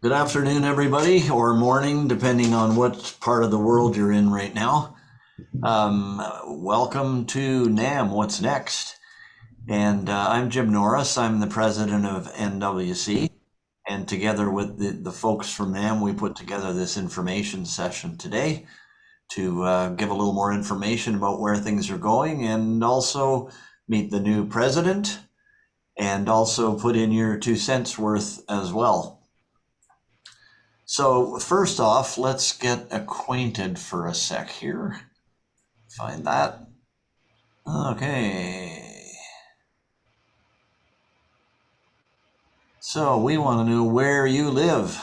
Good afternoon, everybody, or morning, depending on what part of the world you're in right now. Welcome to NAMM, What's Next? And I'm Jim Norris. I'm the president of NWC. And together with the folks from NAMM, we put together this information session today to give a little more information about where things are going and also meet the new president and also put in your 2 cents worth as well. So first off, let's get acquainted for a sec here. Find that. Okay. So we want to know where you live.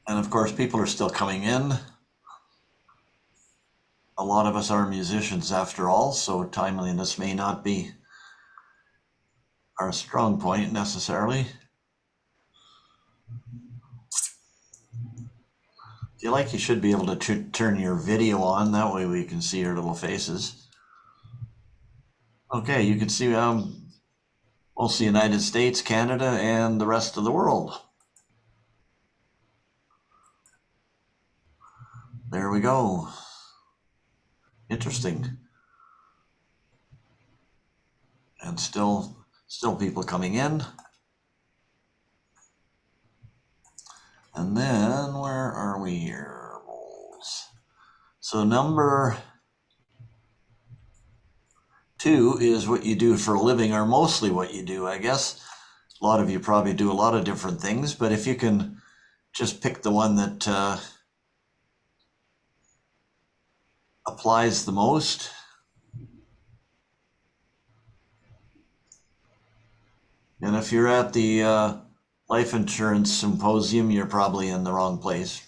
And of course, people are still coming in. A lot of us are musicians after all, so timeliness may not be our strong point necessarily. If you like, you should be able to turn your video on. That way we can see your little faces. Okay, you can see most the United States, Canada, and the rest of the world. There we go. Interesting. And still people coming in. And then where are we here? So number 2 is what you do for a living, or mostly what you do, I guess. A lot of you probably do a lot of different things, but if you can just pick the one that applies the most. And if you're at the life insurance symposium, you're probably in the wrong place.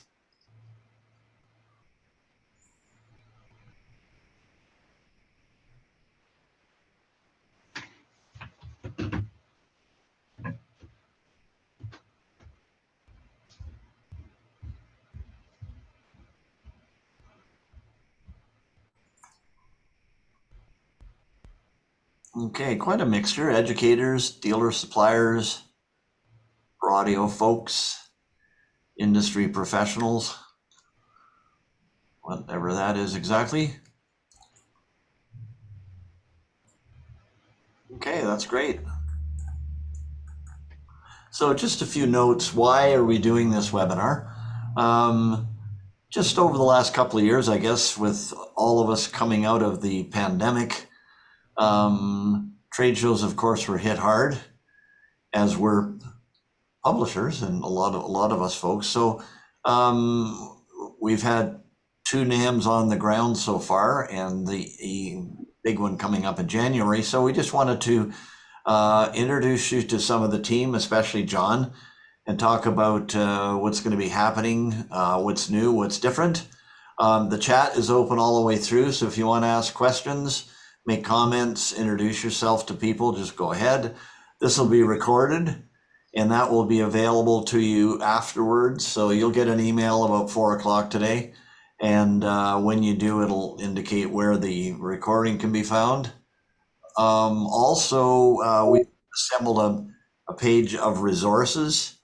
Okay, quite a mixture. Educators, dealers, suppliers, audio folks, industry professionals, whatever that is exactly. Okay, that's great. So just a few notes. Why are we doing this webinar? Just over the last couple of years, I guess, with all of us coming out of the pandemic, trade shows, of course, were hit hard, as were publishers and a lot of us folks. So we've had 2 NAMMs on the ground so far, and the big one coming up in January. So we just wanted to introduce you to some of the team, especially John, and talk about what's going to be happening, what's new, what's different. The chat is open all the way through, so if you want to ask questions, make comments, introduce yourself to people, just go ahead. This will be recorded, and that will be available to you afterwards. So you'll get an email about 4 o'clock today, and when you do, it'll indicate where the recording can be found. Also, we assembled a page of resources.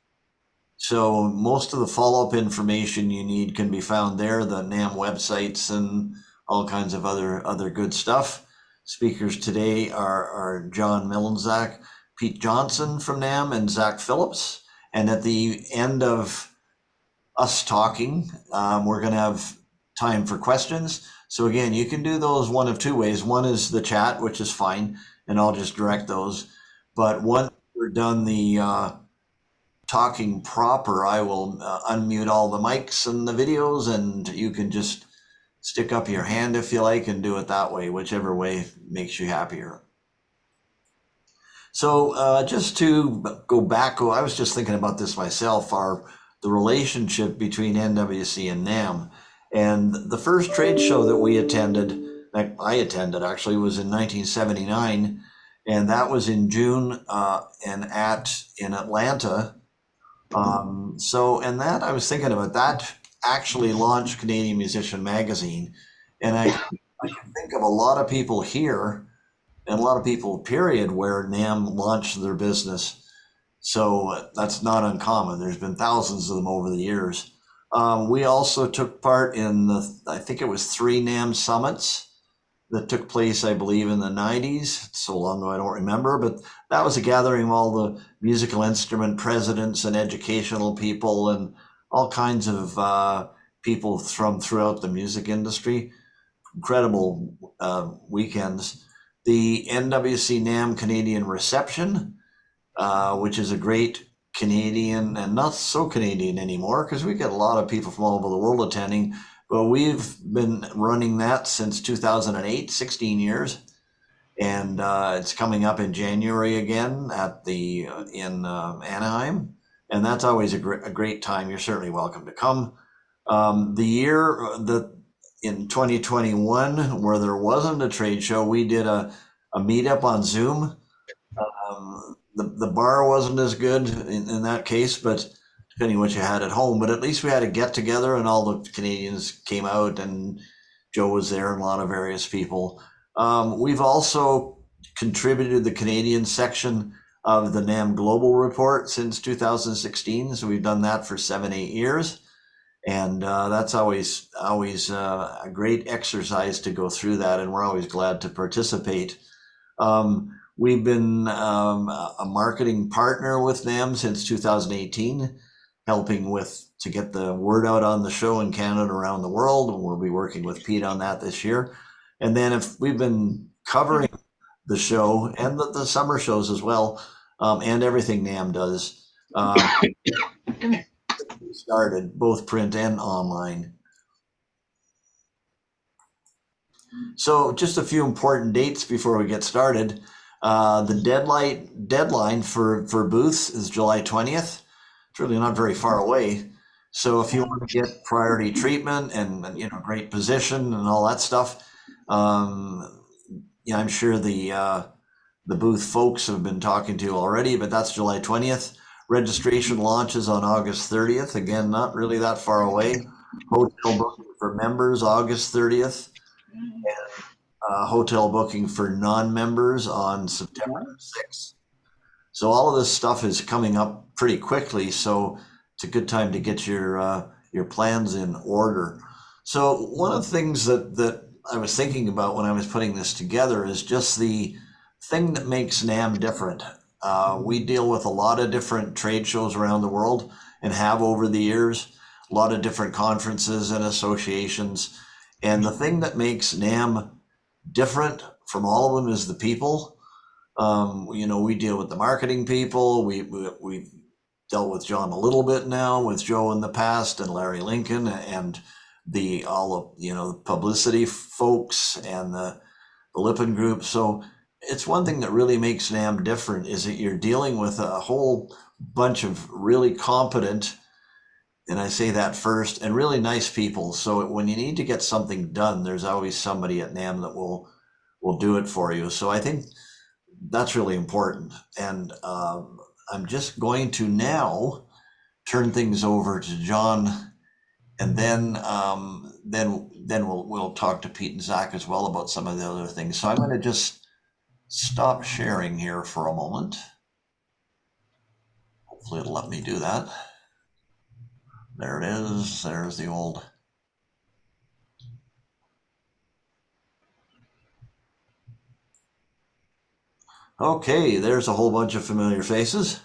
So most of the follow-up information you need can be found there, the NAMM websites and all kinds of other good stuff. Speakers today are John Mlynczak, Pete Johnston from NAMM, and Zach Phillips. And at the end of us talking, we're going to have time for questions. So again, you can do those one of 2 ways. One is the chat, which is fine, and I'll just direct those. But once we're done the talking proper, I will unmute all the mics and the videos, and you can just stick up your hand if you like and do it that way, whichever way makes you happier. So just to go back, I was just thinking about this myself, the relationship between NWC and NAMM. And the first trade show that we attended, that I attended actually, was in 1979, and that was in June in Atlanta. And that I was thinking about that actually launched Canadian Musician Magazine, and I can think of a lot of people here and a lot of people, period, where NAMM launched their business. So that's not uncommon. There's been thousands of them over the years. We also took part in I think it was three NAMM summits that took place, I believe, in the 90s. It's so long ago, I don't remember, but that was a gathering of all the musical instrument presidents and educational people and all kinds of people from throughout the music industry. Incredible weekends. The NWC NAMM Canadian Reception, which is a great Canadian and not so Canadian anymore because we get a lot of people from all over the world attending. But we've been running that since 2008, 16 years, and it's coming up in January again at the in Anaheim, and that's always a great time. You're certainly welcome to come. The year that in 2021, where there wasn't a trade show, we did a meetup on Zoom. The bar wasn't as good in that case, but depending what you had at home. But at least we had a get together, and all the Canadians came out, and Joe was there, and a lot of various people. We've also contributed the Canadian section of the NAMM Global Report since 2016, so we've done that for 7, 8 years, and that's always a great exercise to go through that, and we're always glad to participate. We've been a marketing partner with them since 2018, helping to get the word out on the show in Canada and around the world. And we'll be working with Pete on that this year. And then if we've been covering the show and the summer shows as well, and everything NAMM does, started both print and online. So just a few important dates before we get started. The deadline for booths is July 20th. It's really not very far away. So if you want to get priority treatment and great position and all that stuff, I'm sure the booth folks have been talking to you already, but that's July 20th. Registration launches on August 30th. Again, not really that far away. Hotel booking for members August 30th. And hotel booking for non-members on September 6th. So all of this stuff is coming up pretty quickly. So it's a good time to get your plans in order. So one of the things that I was thinking about when I was putting this together is just the thing that makes NAMM different. We deal with a lot of different trade shows around the world and have over the years, a lot of different conferences and associations. And the thing that makes NAMM different from all of them is the people. We deal with the marketing people. We've dealt with John a little bit now, with Joe in the past, and Larry Lincoln, and all of publicity folks and the Lippin group. So it's one thing that really makes NAMM different is that you're dealing with a whole bunch of really competent, and I say that first, and really nice people. So when you need to get something done, there's always somebody at NAMM that will do it for you. So I think that's really important. And I'm just going to now turn things over to John, and then we'll talk to Pete and Zach as well about some of the other things. So I'm going to just stop sharing here for a moment. Hopefully it'll let me do that. There it is. There's the old. Okay, there's a whole bunch of familiar faces.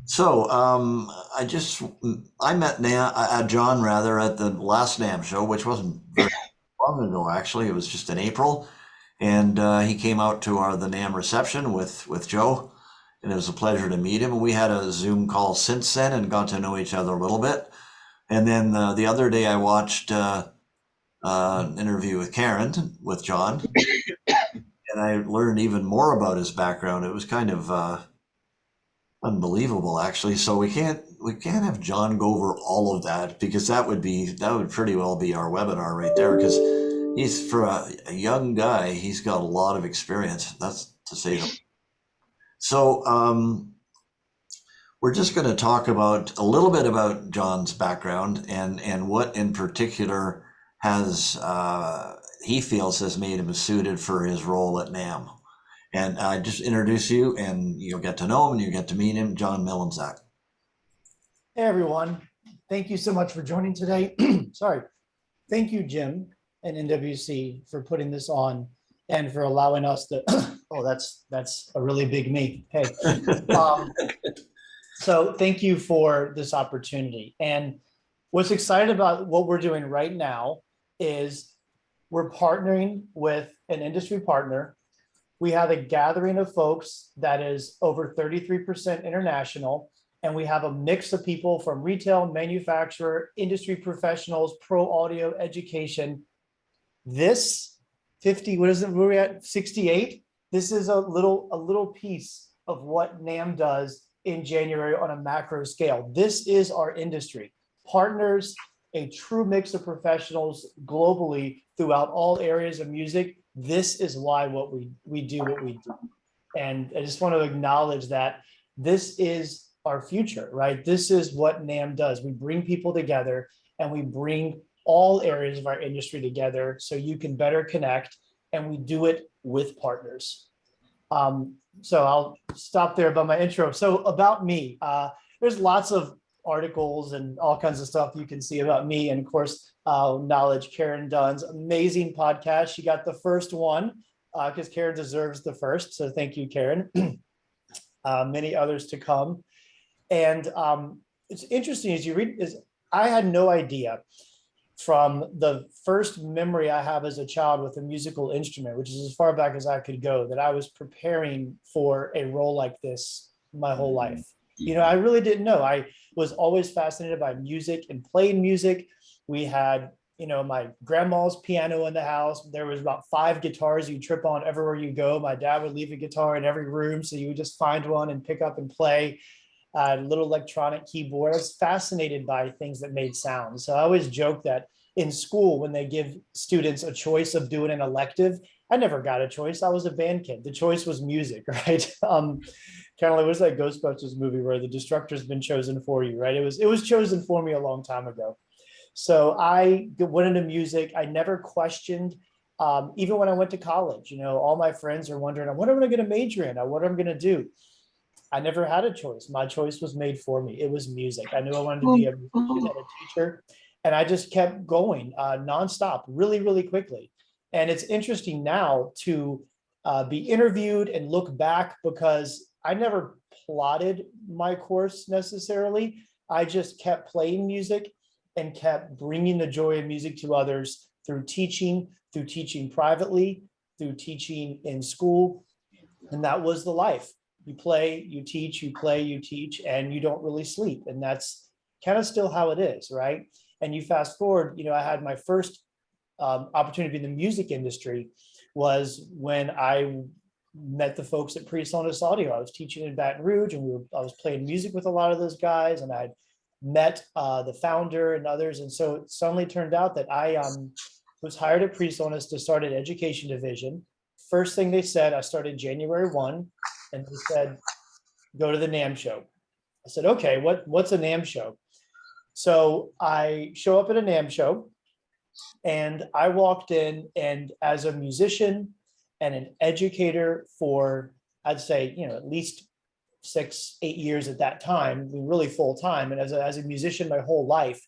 So I met John rather at the last NAMM show, which wasn't very long ago actually. It was just in April, and he came out to the NAMM reception with Joe, and it was a pleasure to meet him. We had a Zoom call since then and got to know each other a little bit. And then the other day I watched an interview with Karen with John, and I learned even more about his background. It was kind of unbelievable, actually. So we can't have John go over all of that because that would pretty well be our webinar right there. Because he's for a young guy, he's got a lot of experience. That's to say. So We're just going to talk about a little bit about John's background and what in particular has he feels has made him suited for his role at NAMM. And I just introduce you, and you'll get to know him and you get to meet him, John Mlynczak. Hey everyone, thank you so much for joining today. Sorry. Thank you, Jim and NWC, for putting this on and for allowing us to, oh, that's a really big me. Hey. So thank you for this opportunity. And what's exciting about what we're doing right now is we're partnering with an industry partner. We have a gathering of folks that is over 33% international, and we have a mix of people from retail, manufacturer, industry professionals, pro audio, education. This 50, what is it, where are we at, 68? This is a little piece of what NAMM does in January on a macro scale. This is our industry. Partners, a true mix of professionals globally throughout all areas of music. This is why we do what we do. And I just want to acknowledge that this is our future, right? This is what NAMM does. We bring people together and we bring all areas of our industry together so you can better connect, and we do it with partners. So I'll stop there about my intro. So about me, there's lots of articles and all kinds of stuff you can see about me. And of course, knowledge Karen Dunn's amazing podcast. She got the first one because Karen deserves the first. So thank you, Karen. Many others to come. And it's interesting as you read is I had no idea from the first memory I have as a child with a musical instrument, which is as far back as I could go, that I was preparing for a role like this my whole life. You know, I really didn't know. I was always fascinated by music and playing music. We had, you know, my grandma's piano in the house. There was about 5 guitars you trip on everywhere you go. My dad would leave a guitar in every room, so you would just find one and pick up and play. Little electronic keyboard. I was fascinated by things that made sound. So I always joke that in school, when they give students a choice of doing an elective, I never got a choice. I was a band kid. The choice was music, right? Kind of like, what's that Ghostbusters movie where the destructor's been chosen for you, right? It was chosen for me a long time ago. So I went into music. I never questioned, even when I went to college, you know, all my friends are wondering, what am I going to major in? What am I going to do? I never had a choice. My choice was made for me. It was music. I knew I wanted to be a musician and a teacher, and I just kept going nonstop, really, really quickly. And it's interesting now to be interviewed and look back, because I never plotted my course necessarily. I just kept playing music and kept bringing the joy of music to others through teaching privately, through teaching in school. And that was the life. You play, you teach, you play, you teach, and you don't really sleep. And that's kind of still how it is, right? And you fast forward, you know, I had my first opportunity in the music industry was when I met the folks at PreSonus Audio. I was teaching in Baton Rouge, and I was playing music with a lot of those guys, and I met the founder and others. And so it suddenly turned out that I was hired at PreSonus to start an education division. First thing they said, I started January 1, and they said, go to the NAMM show. I said, okay, what's a NAMM show? So I show up at a NAMM show, and I walked in, and as a musician and an educator for, I'd say, you know, at least 6, 8 years at that time, really full time. And as a musician my whole life,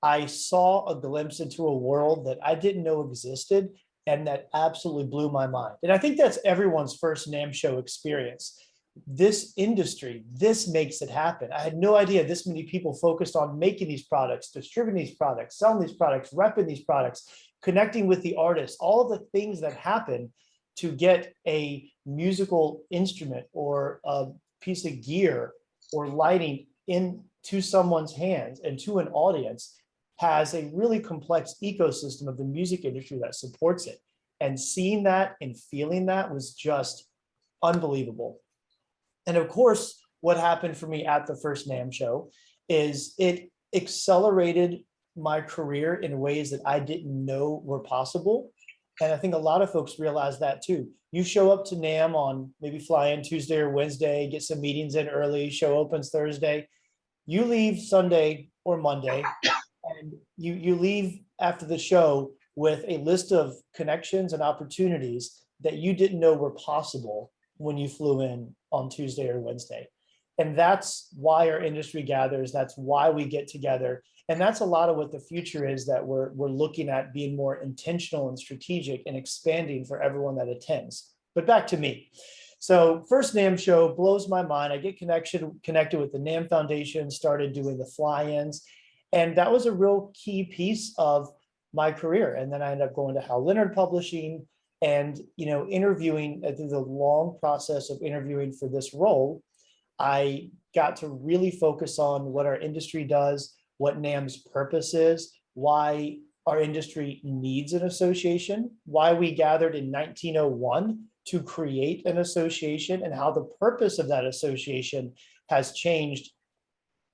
I saw a glimpse into a world that I didn't know existed, and that absolutely blew my mind. And I think that's everyone's first NAMM show experience. This industry, this makes it happen. I had no idea this many people focused on making these products, distributing these products, selling these products, repping these products, connecting with the artists, all of the things that happen to get a musical instrument or a piece of gear or lighting into someone's hands and to an audience has a really complex ecosystem of the music industry that supports it. And seeing that and feeling that was just unbelievable. And of course, what happened for me at the first NAMM show is it accelerated my career in ways that I didn't know were possible. And I think a lot of folks realize that too. You show up to NAMM on maybe fly in Tuesday or Wednesday, get some meetings in early, show opens Thursday. You leave Sunday or Monday, and you leave after the show with a list of connections and opportunities that you didn't know were possible when you flew in on Tuesday or Wednesday. And that's why our industry gathers. That's why we get together. And that's a lot of what the future is, that we're looking at being more intentional and strategic and expanding for everyone that attends. But back to me. So first NAMM show blows my mind. I get connected with the NAMM Foundation, started doing the fly-ins. And that was a real key piece of my career. And then I ended up going to Hal Leonard Publishing and, interviewing through the long process of interviewing for this role. I got to really focus on what our industry does, what NAMM's purpose is, why our industry needs an association, why we gathered in 1901 to create an association, and how the purpose of that association has changed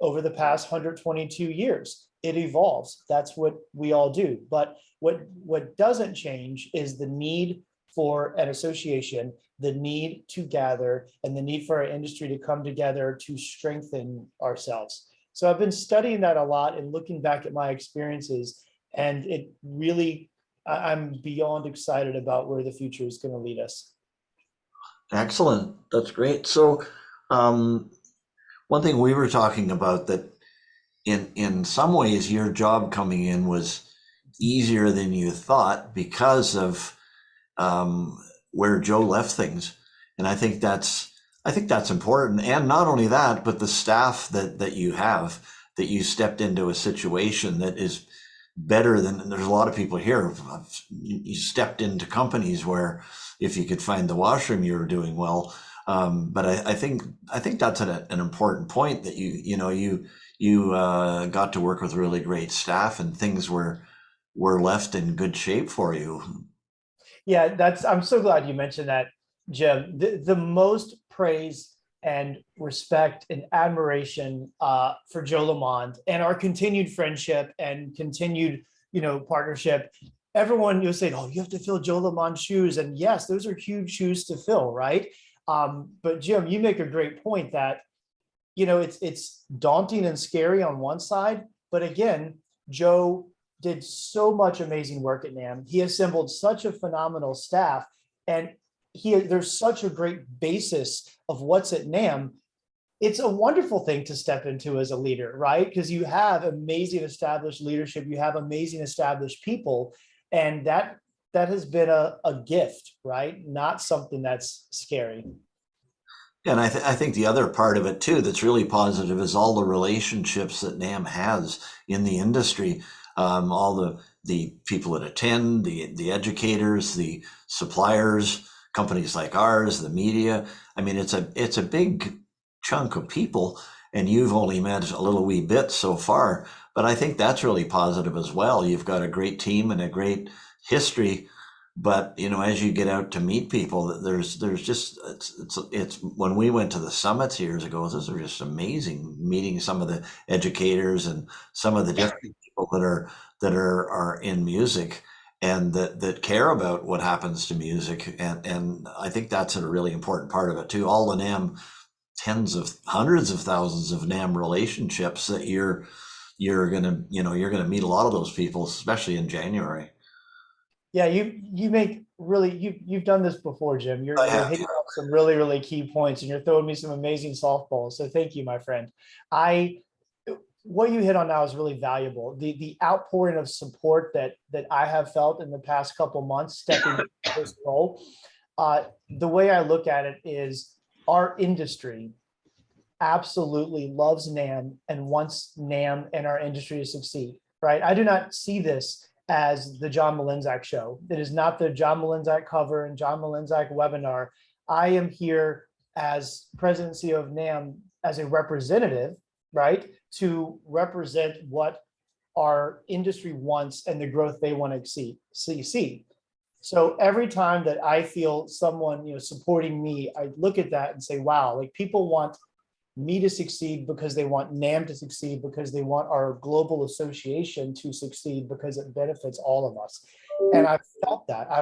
over the past 122 years. It evolves. That's what we all do. But what doesn't change is the need for an association, the need to gather, and the need for our industry to come together to strengthen ourselves. So I've been studying that a lot and looking back at my experiences, and it really, I'm beyond excited about where the future is going to lead us. Excellent. That's great. So, one thing we were talking about that in some ways your job coming in was easier than you thought because of where Joe left things. And I think that's important. And not only that, but the staff that you have, that you stepped into a situation that is better than, there's a lot of people here. You stepped into companies where if you could find the washroom, you were doing well. But I think that's an important point, that you got to work with really great staff and things were left in good shape for you. Yeah, I'm so glad you mentioned that, Jim. The most praise and respect and admiration for Joe Lamond and our continued friendship and continued, partnership. Everyone, you'll say, "Oh, you have to fill Joe Lamond's shoes," and yes, those are huge shoes to fill, right? But Jim, you make a great point that, it's daunting and scary on one side, but again, Joe did so much amazing work at NAMM. He assembled such a phenomenal staff, and there's such a great basis of what's at NAMM. It's a wonderful thing to step into as a leader, right? Because you have amazing established leadership, you have amazing established people, and that has been a gift, right? Not something that's scary. And I think the other part of it too that's really positive is all the relationships that NAMM has in the industry. All the people that attend, the educators, the suppliers, companies like ours, the media. I mean, it's a big chunk of people, and you've only met a little wee bit so far. But I think that's really positive as well. You've got a great team and a great history. But as you get out to meet people, there's just it's when we went to the summits years ago, those are just amazing, meeting some of the educators and some of the different people that are in music and that care about what happens to music. And I think that's a really important part of it too. All the NAMM, hundreds of thousands of NAMM relationships that you're gonna meet a lot of those people, especially in January. Yeah, you make really, you've done this before, Jim. You're hitting up some really, really key points, and you're throwing me some amazing softballs. So thank you, my friend. What you hit on now is really valuable. The outpouring of support that I have felt in the past couple months stepping into this role. The way I look at it is our industry absolutely loves NAMM and wants NAMM and our industry to succeed, right? I do not see this as the John Mlynczak show. It is not the John Mlynczak cover and John Mlynczak webinar. I am here as president and CEO of NAMM as a representative, right, to represent what our industry wants and the growth they want to see. So every time that I feel someone supporting me, I look at that and say, wow, like people want me to succeed because they want NAMM to succeed, because they want our global association to succeed, because it benefits all of us. And I've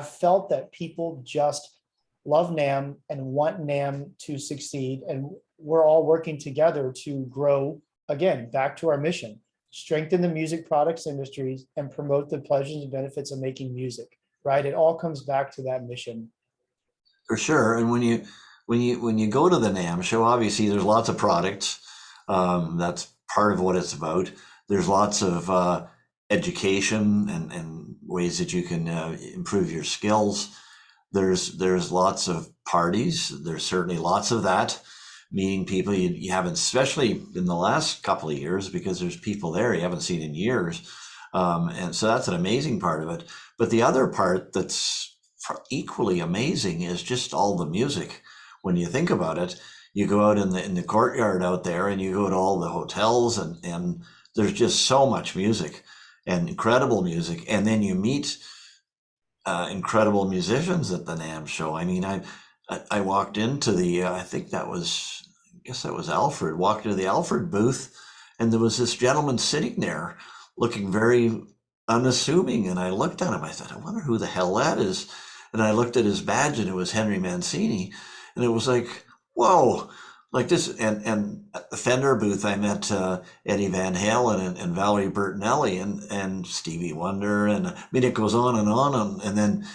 felt that people just love NAMM and want NAMM to succeed. And we're all working together to grow, again, back to our mission, strengthen the music products industries and promote the pleasures and benefits of making music, right? It all comes back to that mission. For sure. And when you go to the NAMM show, obviously there's lots of products. That's part of what it's about. There's lots of education and ways that you can improve your skills. There's lots of parties. There's certainly lots of that, meeting people you haven't, especially in the last couple of years, because there's people there you haven't seen in years. And so that's an amazing part of it. But the other part that's equally amazing is just all the music. When you think about it, you go out in the courtyard out there and you go to all the hotels and there's just so much music and incredible music. And then you meet incredible musicians at the NAMM show. I mean, I walked into the, I guess that was Alfred, walked into the Alfred booth and there was this gentleman sitting there looking very unassuming. And I looked at him, I thought, I wonder who the hell that is. And I looked at his badge and it was Henry Mancini. And it was like, whoa, like this. And at the Fender booth, I met Eddie Van Halen and Valerie Bertinelli and Stevie Wonder. And I mean, it goes on and on. And then,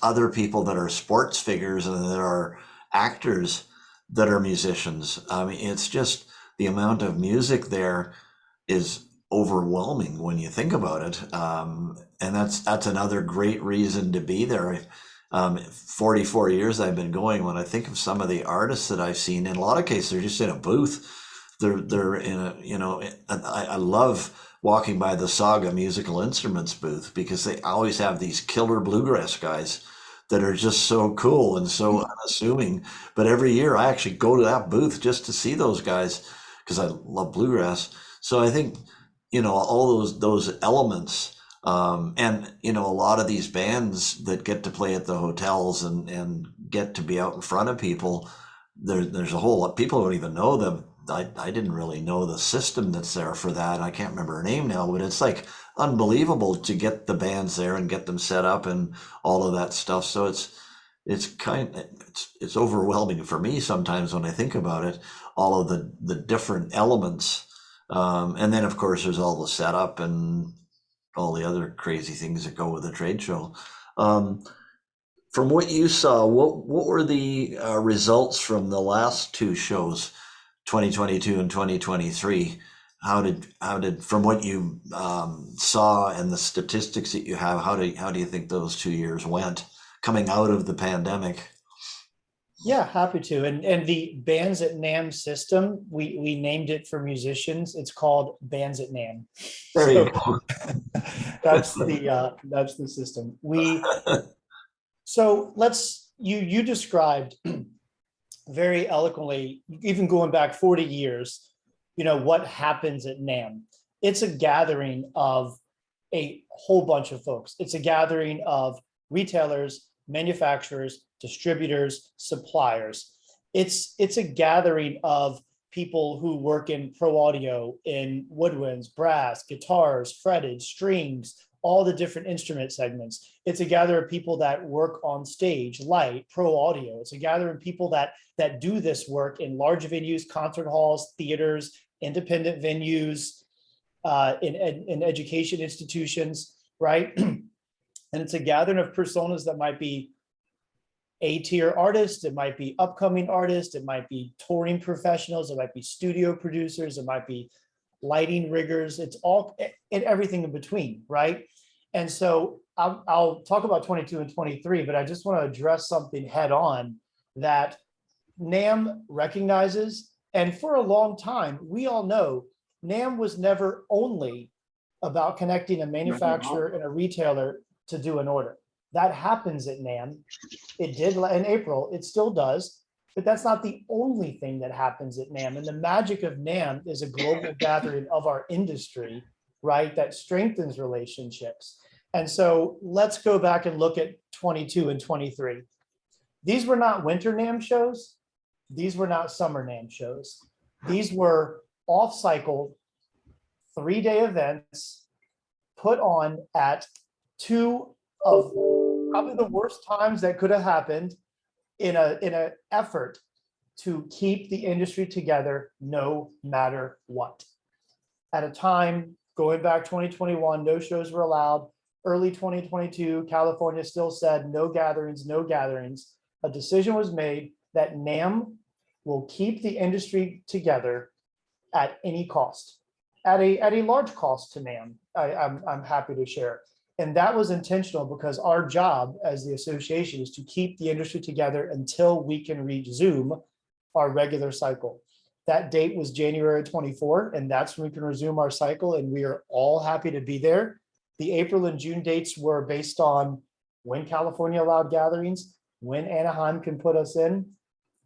other people that are sports figures and there are actors that are musicians. I mean, it's just the amount of music there is overwhelming when you think about it. And that's another great reason to be there. 44 years I've been going. When I think of some of the artists that I've seen, in a lot of cases, they're just in a booth. They're in I love walking by the Saga musical instruments booth because they always have these killer bluegrass guys that are just so cool and so unassuming. But every year I actually go to that booth just to see those guys because I love bluegrass. So I think, all those elements, and a lot of these bands that get to play at the hotels and get to be out in front of people, there's a whole lot, people don't even know them. I didn't really know the system that's there for that. I can't remember her name now, but it's like unbelievable to get the bands there and get them set up and all of that stuff. So it's overwhelming for me sometimes when I think about it, all of the different elements. And then of course there's all the setup and all the other crazy things that go with a trade show. From what you saw, what were the results from the last two shows, 2022 and 2023? How did from what you saw and the statistics that you have, how do you think those 2 years went coming out of the pandemic? Yeah, happy to. And the Bands at NAMM system, we named it for musicians. It's called Bands at NAMM. There you So go. that's the system. So you described very eloquently, even going back 40 years, what happens at NAMM. It's a gathering of a whole bunch of folks. It's a gathering of retailers, manufacturers, distributors, suppliers. It's a gathering of people who work in pro audio, in woodwinds, brass, guitars, fretted, strings, all the different instrument segments. It's a gathering of people that work on stage, light, pro audio. It's a gathering of people that do this work in large venues, concert halls, theaters, independent venues, in education institutions, right? And it's a gathering of personas that might be A-tier artists, it might be upcoming artists, it might be touring professionals, it might be studio producers, it might be lighting riggers, it's all and everything in between, right? And so I'll talk about 22 and 23, but I just want to address something head on that NAMM recognizes. And for a long time, we all know NAMM was never only about connecting a manufacturer and a retailer to do an order. That happens at NAMM. It did in April, it still does, but that's not the only thing that happens at NAMM. And the magic of NAMM is a global gathering of our industry, right, that strengthens relationships. And so let's go back and look at 22 and 23. These were not winter NAMM shows. These were not summer NAMM shows. These were off-cycle 3-day events put on at two of probably the worst times that could have happened in a effort to keep the industry together no matter what. At a time going back 2021, no shows were allowed. Early 2022, California still said no gatherings, no gatherings. A decision was made that NAMM will keep the industry together at any cost, at a large cost to NAMM. I'm happy to share. And that was intentional because our job as the association is to keep the industry together until we can resume our regular cycle. That date was January 24, and that's when we can resume our cycle, and we are all happy to be there. The April and June dates were based on when California allowed gatherings, when Anaheim can put us in.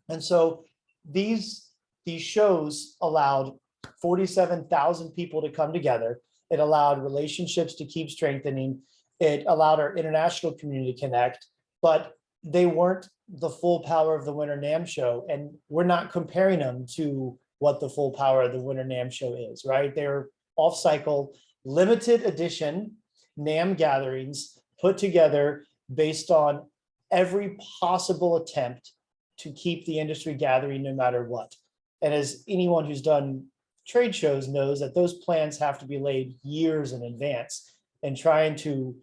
And so these shows allowed 47,000 people to come together. It allowed relationships to keep strengthening. It allowed our international community to connect, but they weren't the full power of the Winter NAMM show. And we're not comparing them to what the full power of the Winter NAMM show is, right? They're off cycle, limited edition NAMM gatherings put together based on every possible attempt to keep the industry gathering no matter what. And as anyone who's done trade shows knows, that those plans have to be laid years in advance, and trying to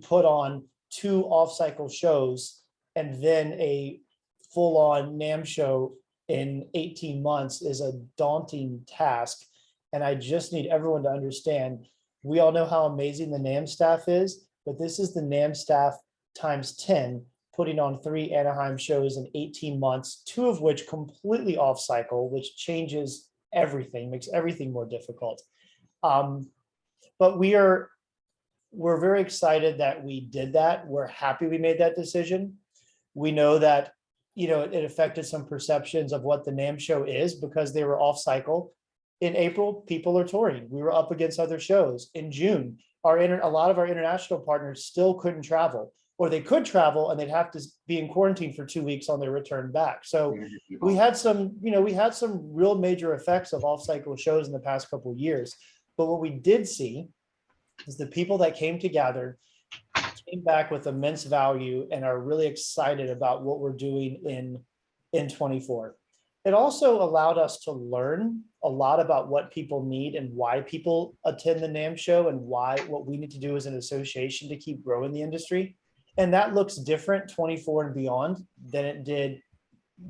put on 2 off-cycle shows and then a full-on NAMM show in 18 months is a daunting task. And I just need everyone to understand, we all know how amazing the NAMM staff is, but this is the NAMM staff times 10, putting on 3 Anaheim shows in 18 months, 2 of which completely off cycle, which changes everything, makes everything more difficult. But we're very excited that we did that. We're happy we made that decision. We know that, it affected some perceptions of what the NAMM show is because they were off cycle. In April, people are touring. We were up against other shows. In June, a lot of our international partners still couldn't travel, or they could travel and they'd have to be in quarantine for 2 weeks on their return back. So we had some real major effects of off-cycle shows in the past couple of years. But what we did see is the people that came together came back with immense value and are really excited about what we're doing in 24. It also allowed us to learn a lot about what people need and why people attend the NAMM show, and what we need to do as an association to keep growing the industry. And that looks different 24 and beyond than it did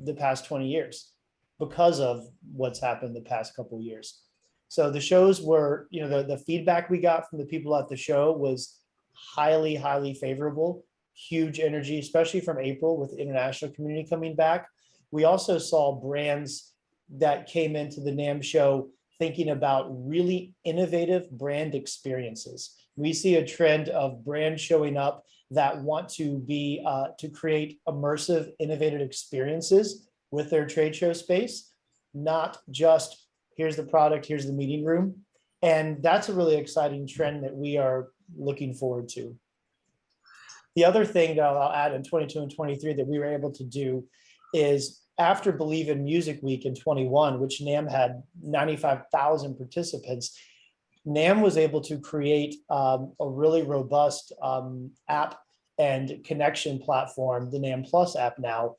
the past 20 years because of what's happened the past couple of years. So the shows were, the feedback we got from the people at the show was highly, highly favorable, huge energy, especially from April with the international community coming back. We also saw brands that came into the NAMM show thinking about really innovative brand experiences. We see a trend of brands showing up that want to create immersive, innovative experiences with their trade show space, not just here's the product, here's the meeting room. And that's a really exciting trend that we are looking forward to. The other thing that I'll add in 22 and 23 that we were able to do is, after Believe in Music Week in 21, which NAMM had 95,000 participants, NAMM was able to create a really robust app and connection platform, the NAMM Plus app now,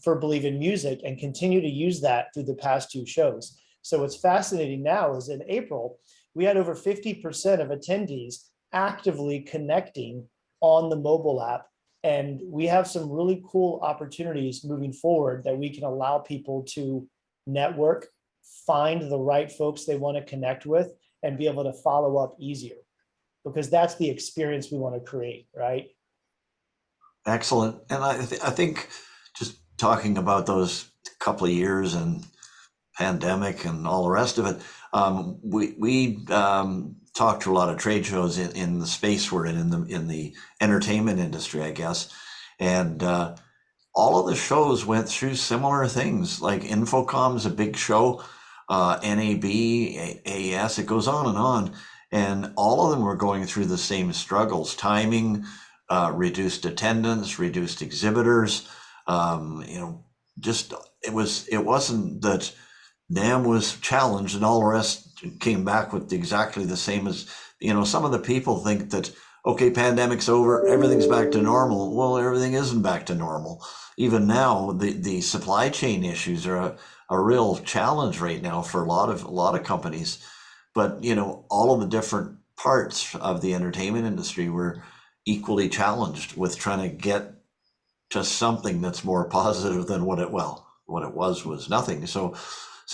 for Believe in Music, and continue to use that through the past 2 shows. So what's fascinating now is in April, we had over 50% of attendees actively connecting on the mobile app. And we have some really cool opportunities moving forward that we can allow people to network, find the right folks they want to connect with, and be able to follow up easier, because that's the experience we want to create, right? Excellent. And I think just talking about those couple of years and pandemic and all the rest of it, we talked to a lot of trade shows in the space we're in the entertainment industry, I guess. And all of the shows went through similar things, like Infocom's a big show, NAB, AES, it goes on and on. And all of them were going through the same struggles: timing, reduced attendance, reduced exhibitors. Just it wasn't that NAMM was challenged and all the rest came back with exactly the same as, some of the people think that, okay, pandemic's over, everything's back to normal. Well, everything isn't back to normal. Even now, the supply chain issues are a real challenge right now for a lot of companies. But all of the different parts of the entertainment industry were equally challenged with trying to get to something that's more positive than what it was nothing. So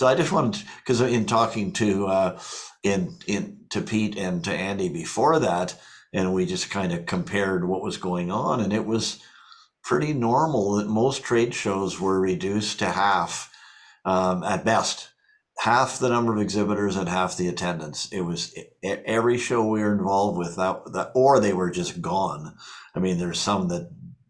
I just wanted, because in talking to to Pete and to Andy before that, and we just kind of compared what was going on, and it was pretty normal that most trade shows were reduced to half, at best, half the number of exhibitors and half the attendance. It was every show we were involved with that, or they were just gone. I mean, there's some that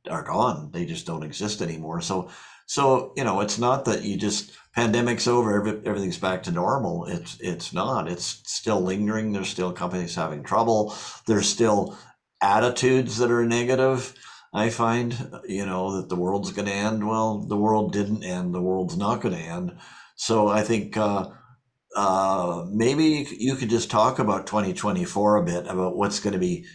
are gone; they just don't exist anymore. So it's not that you just pandemic's over, everything's back to normal. It's not. It's still lingering. There's still companies having trouble. There's still attitudes that are negative. I find, that the world's going to end. Well, the world didn't end. The world's not going to end. So I think maybe you could just talk about 2024 a bit, about what's going to be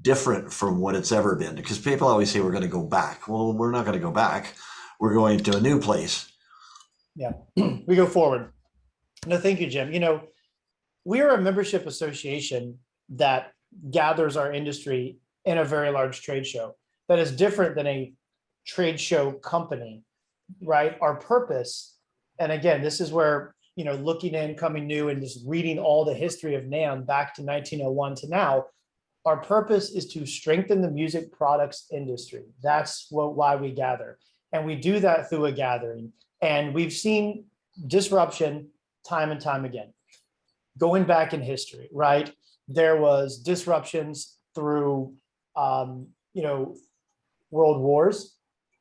different from what it's ever been. Because people always say we're going to go back. Well, we're not going to go back. We're going to a new place. Yeah, we go forward. No, thank you, Jim. We are a membership association that gathers our industry in a very large trade show that is different than a trade show company, right? Our purpose, and again, this is where, looking in, coming new, and just reading all the history of NAMM back to 1901 to now, our purpose is to strengthen the music products industry. That's why we gather. And we do that through a gathering. And we've seen disruption time and time again. Going back in history, right? There was disruptions through, world wars,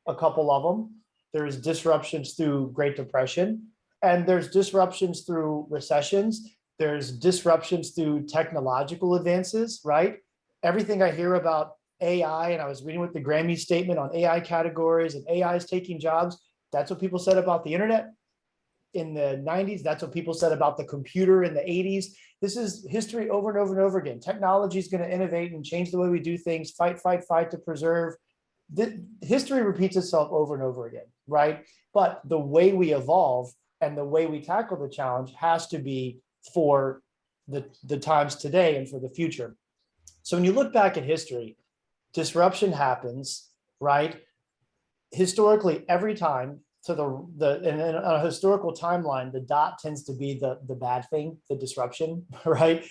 a couple of them. There's disruptions through Great Depression, and there's disruptions through recessions. There's disruptions through technological advances, right? Everything I hear about AI, and I was reading with the Grammy statement on AI categories and AI is taking jobs. That's what people said about the internet in the 90s. That's what people said about the computer in the 80s. This is history over and over and over again. Technology is going to innovate and change the way we do things, fight to preserve. History repeats itself over and over again, right? But the way we evolve and the way we tackle the challenge has to be for the times today and for the future. So when you look back at history, disruption happens, right? Historically, every time to and on a historical timeline, the dot tends to be the bad thing, the disruption, right?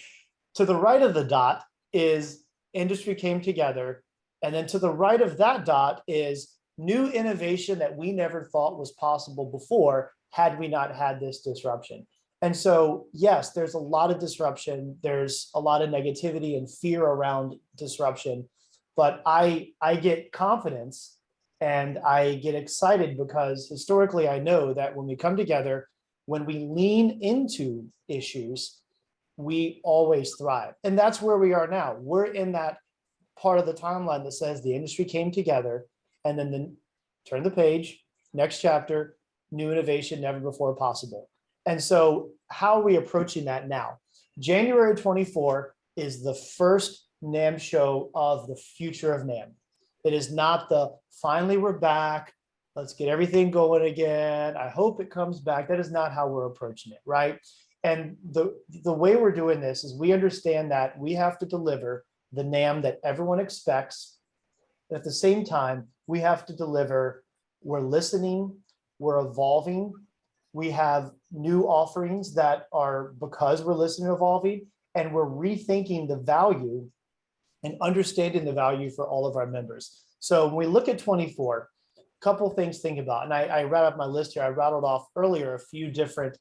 To the right of the dot is industry came together. And then to the right of that dot is new innovation that we never thought was possible before had we not had this disruption. And so, yes, there's a lot of disruption. There's a lot of negativity and fear around disruption. But I get confidence and I get excited because historically I know that when we come together, when we lean into issues, we always thrive. And that's where we are now. We're in that part of the timeline that says the industry came together, and then turn the page, next chapter, new innovation never before possible. And so how are we approaching that now? January 24 is the first NAMM show of the future of NAMM. It is not the finally we're back, let's get everything going again, I hope it comes back. That is not how we're approaching it, right? And the way we're doing this is we understand that we have to deliver the NAMM that everyone expects. But at the same time, we have to deliver, we're listening, we're evolving, we have new offerings that are because we're listening and evolving, and we're rethinking the value and understanding the value for all of our members. So when we look at 24, a couple of things to think about, and I read up my list here. I rattled off earlier a few different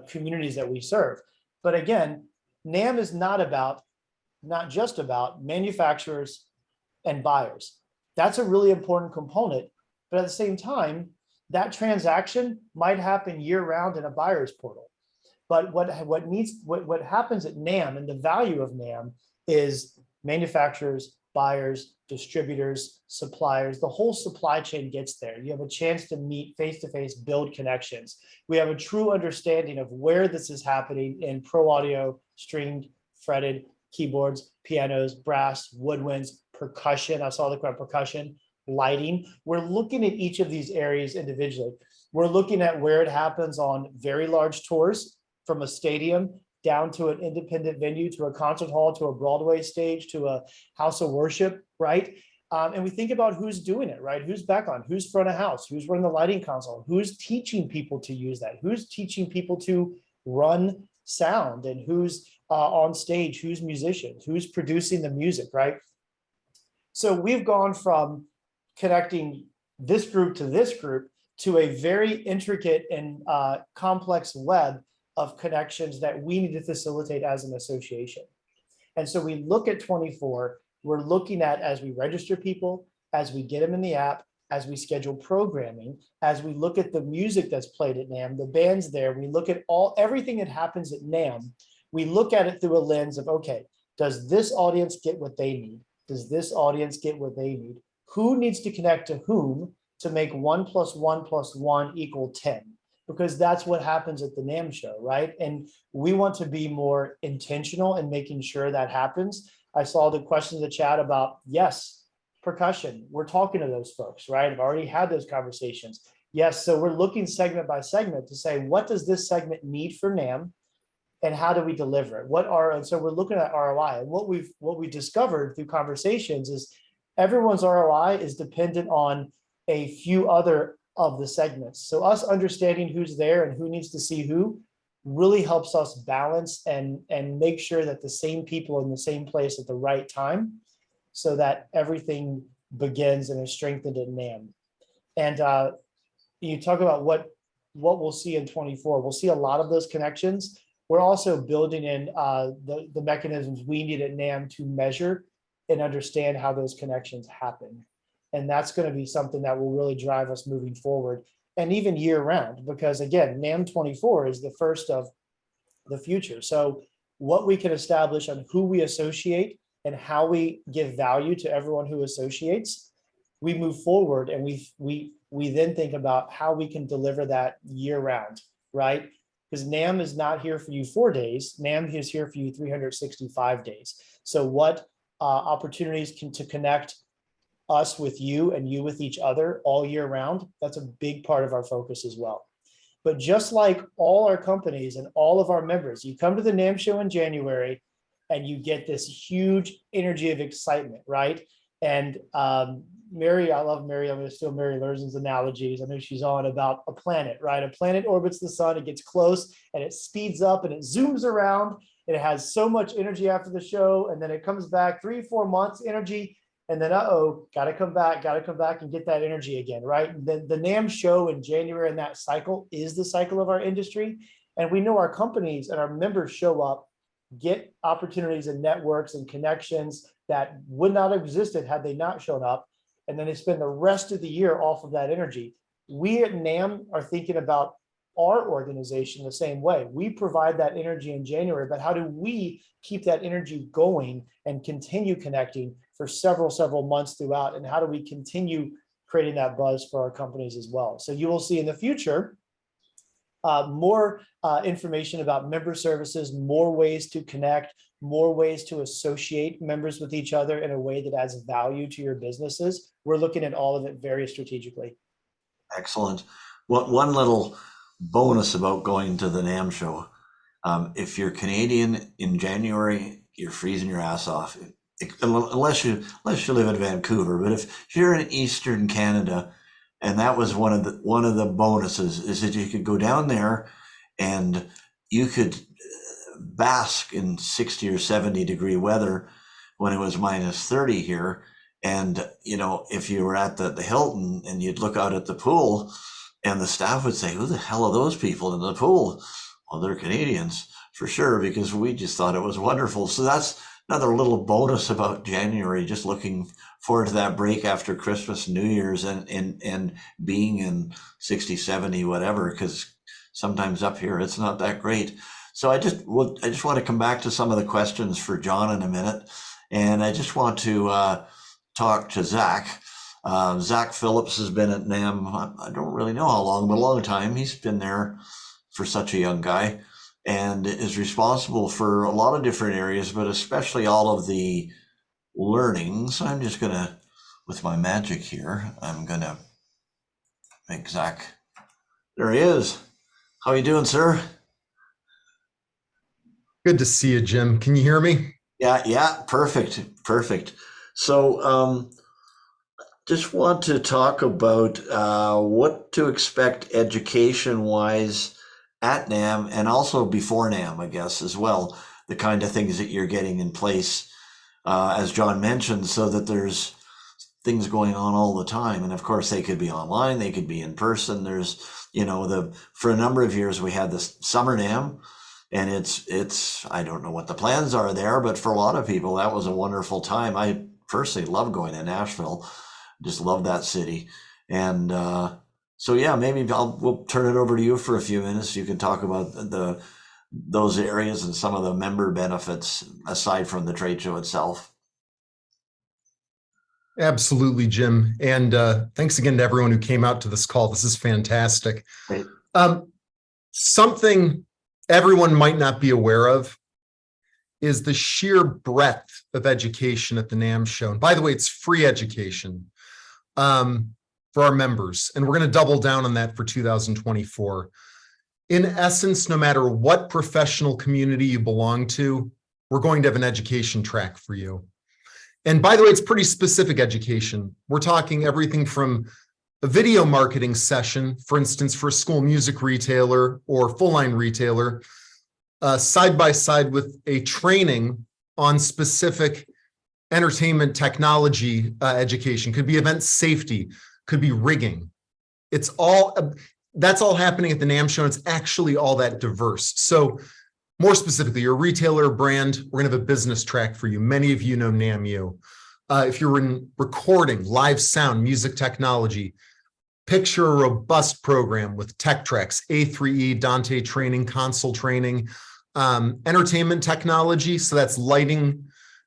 communities that we serve. But again, NAMM is not just about manufacturers and buyers. That's a really important component. But at the same time, that transaction might happen year round in a buyer's portal. But what happens at NAMM and the value of NAMM is manufacturers, buyers, distributors, suppliers, the whole supply chain gets there. You have a chance to meet face-to-face, build connections. We have a true understanding of where this is happening in pro audio, streamed, fretted, keyboards, pianos, brass, woodwinds, percussion. I saw the crowd percussion, lighting. We're looking at each of these areas individually. We're looking at where it happens on very large tours, from a stadium down to an independent venue, to a concert hall, to a Broadway stage, to a house of worship, right? And we think about who's doing it, right? Who's back on, who's front of house, who's running the lighting console, who's teaching people to use that, who's teaching people to run sound, and who's on stage, who's musicians, who's producing the music, right? So we've gone from connecting this group to this group to a very intricate and complex web of connections that we need to facilitate as an association. And so we look at 24, we're looking at, as we register people, as we get them in the app, as we schedule programming, as we look at the music that's played at NAMM, the bands there, we look at everything that happens at NAMM, we look at it through a lens of, okay, does this audience get what they need? Does this audience get what they need? Who needs to connect to whom to make 1 + 1 + 1 = 10? Because that's what happens at the NAMM show, right? And we want to be more intentional in making sure that happens. I saw the question in the chat about, yes, percussion. We're talking to those folks, right? I've already had those conversations. Yes, so we're looking segment by segment to say, what does this segment need for NAMM, and how do we deliver it? And so we're looking at ROI. And what we discovered through conversations is everyone's ROI is dependent on a few other of the segments. So us understanding who's there and who needs to see who really helps us balance and make sure that the same people are in the same place at the right time, so that everything begins and is strengthened in NAMM. And you talk about what we'll see in 24. We'll see a lot of those connections. We're also building in the mechanisms we need at NAMM to measure and understand how those connections happen. And that's going to be something that will really drive us moving forward, and even year round, because again, NAMM 24 is the first of the future. So what we can establish on who we associate and how we give value to everyone who associates, we move forward, and we then think about how we can deliver that year round, right? Because NAMM is not here for you 4 days. NAMM is here for you 365 days. So what opportunities to connect us with you and you with each other all year round, that's a big part of our focus as well. But just like all our companies and all of our members, you come to the NAMM show in January and you get this huge energy of excitement, right? And Mary, I love Mary. I'm going to steal Mary Lurson's analogies. I know she's on about a planet, right? A planet orbits the sun, it gets close and it speeds up and it zooms around. And it has so much energy after the show, and then it comes back 3-4 months energy. And then, got to come back and get that energy again, right? The NAMM show in January and that cycle is the cycle of our industry. And we know our companies and our members show up, get opportunities and networks and connections that would not have existed had they not shown up. And then they spend the rest of the year off of that energy. We at NAMM are thinking about our organization the same way. We provide that energy in January, but how do we keep that energy going and continue connecting for several months throughout? And how do we continue creating that buzz for our companies as well? So you will see in the future more information about member services, more ways to connect, more ways to associate members with each other in a way that adds value to your businesses. We're looking at all of it very strategically. Excellent. One little bonus about going to the NAMM show. If you're Canadian in January, you're freezing your ass off. Unless you live in Vancouver, but if you're in Eastern Canada, and that was one of the bonuses, is that you could go down there and you could bask in 60 or 70 degree weather when it was -30 here. And if you were at the Hilton and you'd look out at the pool, and the staff would say, "Who the hell are those people in the pool?" Well, they're Canadians for sure, because we just thought it was wonderful. So that's another little bonus about January, just looking forward to that break after Christmas, New Year's, and being in 60, 70, whatever, because sometimes up here it's not that great. So I just want to come back to some of the questions for John in a minute. And I just want to talk to Zach. Zach Phillips has been at NAMM, I don't really know how long, but a long time. He's been there for such a young guy. and is responsible for a lot of different areas, but especially all of the learning. So I'm just gonna, with my magic here, I'm gonna make Zach. There he is. How you doing, sir? Good to see you, Jim. Can you hear me? Yeah, perfect, perfect. So, just want to talk about what to expect education-wise at NAMM and also before NAMM, I guess, as well. The kind of things that you're getting in place, as John mentioned, so that there's things going on all the time. And of course, they could be online, they could be in person. There's, for a number of years we had this summer NAMM, and it's I don't know what the plans are there, but for a lot of people, that was a wonderful time. I personally love going to Nashville. Just love that city. And so yeah, maybe we'll turn it over to you for a few minutes. You can talk about those areas and some of the member benefits aside from the trade show itself. Absolutely, Jim. And thanks again to everyone who came out to this call. This is fantastic. Great. Something everyone might not be aware of is the sheer breadth of education at the NAMM show. And by the way, it's free education for our members. And we're going to double down on that for 2024. In essence, no matter what professional community you belong to, we're going to have an education track for you. And by the way, it's pretty specific education. We're talking everything from a video marketing session, for instance, for a school music retailer or full line retailer, side by side with a training on specific entertainment technology education. Could be event safety, could be rigging. That's all happening at the NAMM show. And it's actually all that diverse. So more specifically, you're a retailer or brand, we're gonna have a business track for you. Many of you know NAMMU. If you're in recording, live sound, music technology, picture a robust program with tech tracks, A3E, Dante training, console training, entertainment technology. So that's lighting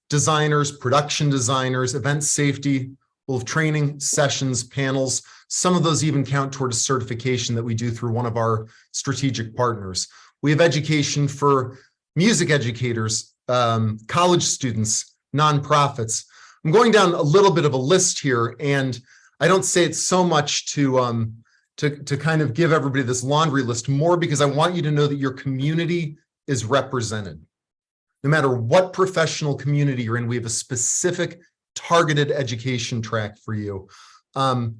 designers, production designers, event safety. We'll have training sessions, panels. Some of those even count toward a certification that we do through one of our strategic partners. We have education for music educators, college students, nonprofits. I'm going down a little bit of a list here, and I don't say it so much to kind of give everybody this laundry list, more because I want you to know that your community is represented. No matter what professional community you're in, we have a specific targeted education track for you. Jim,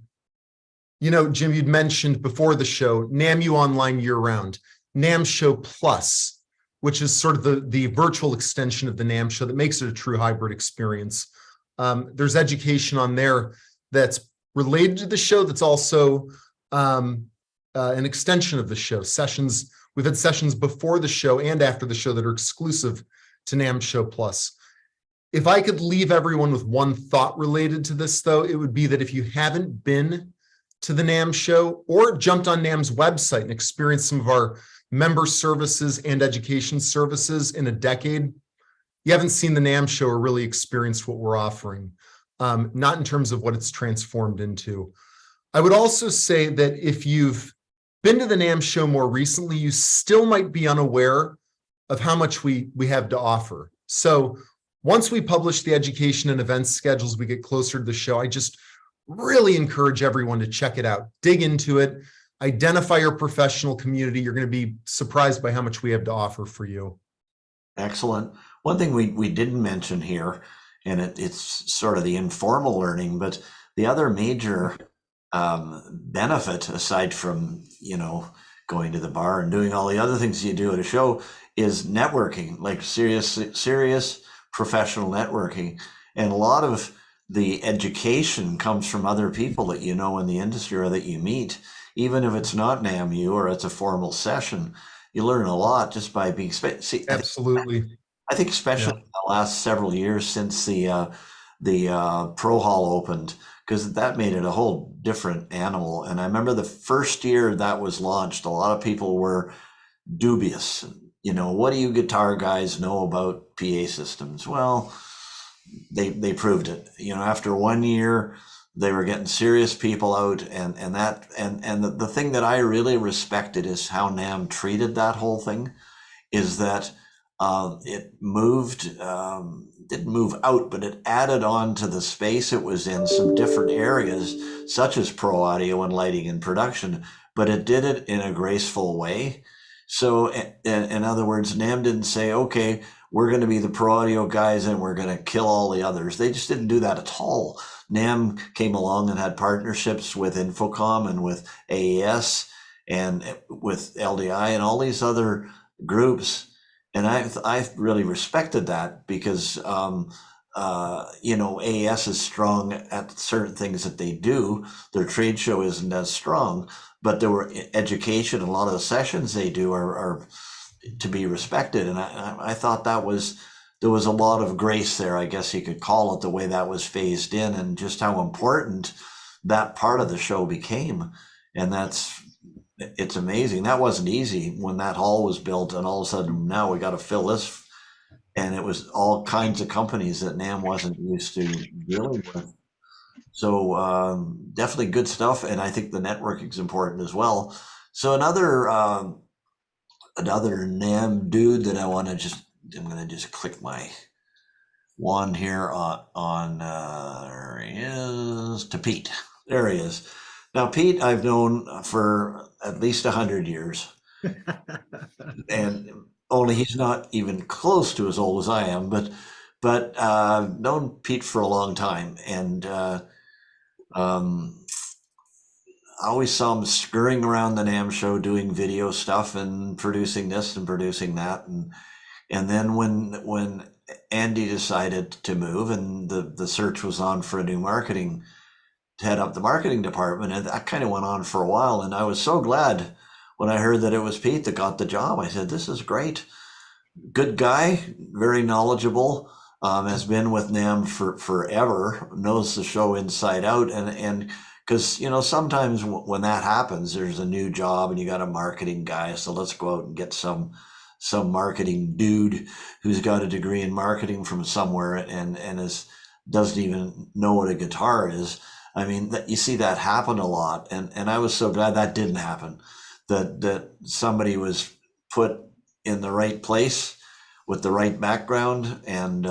you'd mentioned before the show, NAMMU online year-round, NAMM Show Plus, which is sort of the virtual extension of the NAMM Show that makes it a true hybrid experience. There's education on there that's related to the show, that's also an extension of the show. Sessions, we've had sessions before the show and after the show that are exclusive to NAMM Show Plus. If I could leave everyone with one thought related to this, though, it would be that if you haven't been to the NAMM show or jumped on NAMM's website and experienced some of our member services and education services in a decade, you haven't seen the NAMM show or really experienced what we're offering, not in terms of what it's transformed into. I would also say that if you've been to the NAMM show more recently, you still might be unaware of how much we have to offer. So once we publish the education and events schedules, we get closer to the show, I just really encourage everyone to check it out, dig into it, identify your professional community. You're going to be surprised by how much we have to offer for you. Excellent. One thing we didn't mention here, and it's sort of the informal learning, but the other major benefit, aside from, going to the bar and doing all the other things you do at a show, is networking, like serious professional networking. And a lot of the education comes from other people that you know in the industry or that you meet. Even if it's not NAMMU or it's a formal session, you learn a lot just by being. Absolutely. I think especially in the last several years since the Pro Hall opened, because that made it a whole different animal. And I remember the first year that was launched, a lot of people were dubious. What do you guitar guys know about PA systems? Well, they proved it. After 1 year, they were getting serious people out, and the thing that I really respected is how NAMM treated that whole thing. is that it moved, didn't move out, but it added on to the space it was in some different areas, such as pro audio and lighting and production, but it did it in a graceful way. So in other words, NAMM didn't say, okay, we're going to be the pro audio guys and we're going to kill all the others. They just didn't do that at all. NAMM came along and had partnerships with Infocom and with AES and with LDI and all these other groups. And I really respected that because, you know, AES is strong at certain things that they do. Their trade show isn't as strong, but there were education. A lot of the sessions they do are to be respected. And I thought there was a lot of grace there, I guess you could call it, the way that was phased in and just how important that part of the show became. And it's amazing. That wasn't easy when that hall was built and all of a sudden now we got to fill this. And it was all kinds of companies that NAMM wasn't used to dealing with. So definitely good stuff. And I think the networking is important as well. So another NAMM dude that I'm going to just click my wand here on there he is, to Pete. There he is. Now, Pete, I've known for at least 100 years, and only he's not even close to as old as I am, but known Pete for a long time, and I always saw him scurrying around the NAMM show doing video stuff and producing this and producing that, and then when Andy decided to move and the search was on for a new marketing to head up the marketing department, and that kind of went on for a while. And I was so glad when I heard that it was Pete that got the job. I said, this is great. Good guy, very knowledgeable, has been with NAMM for forever, knows the show inside out. And because, you know, sometimes when that happens, there's a new job and you got a marketing guy. So let's go out and get some marketing dude who's got a degree in marketing from somewhere and doesn't even know what a guitar is. I mean, you see that happen a lot, and I was so glad that didn't happen, that somebody was put in the right place with the right background, and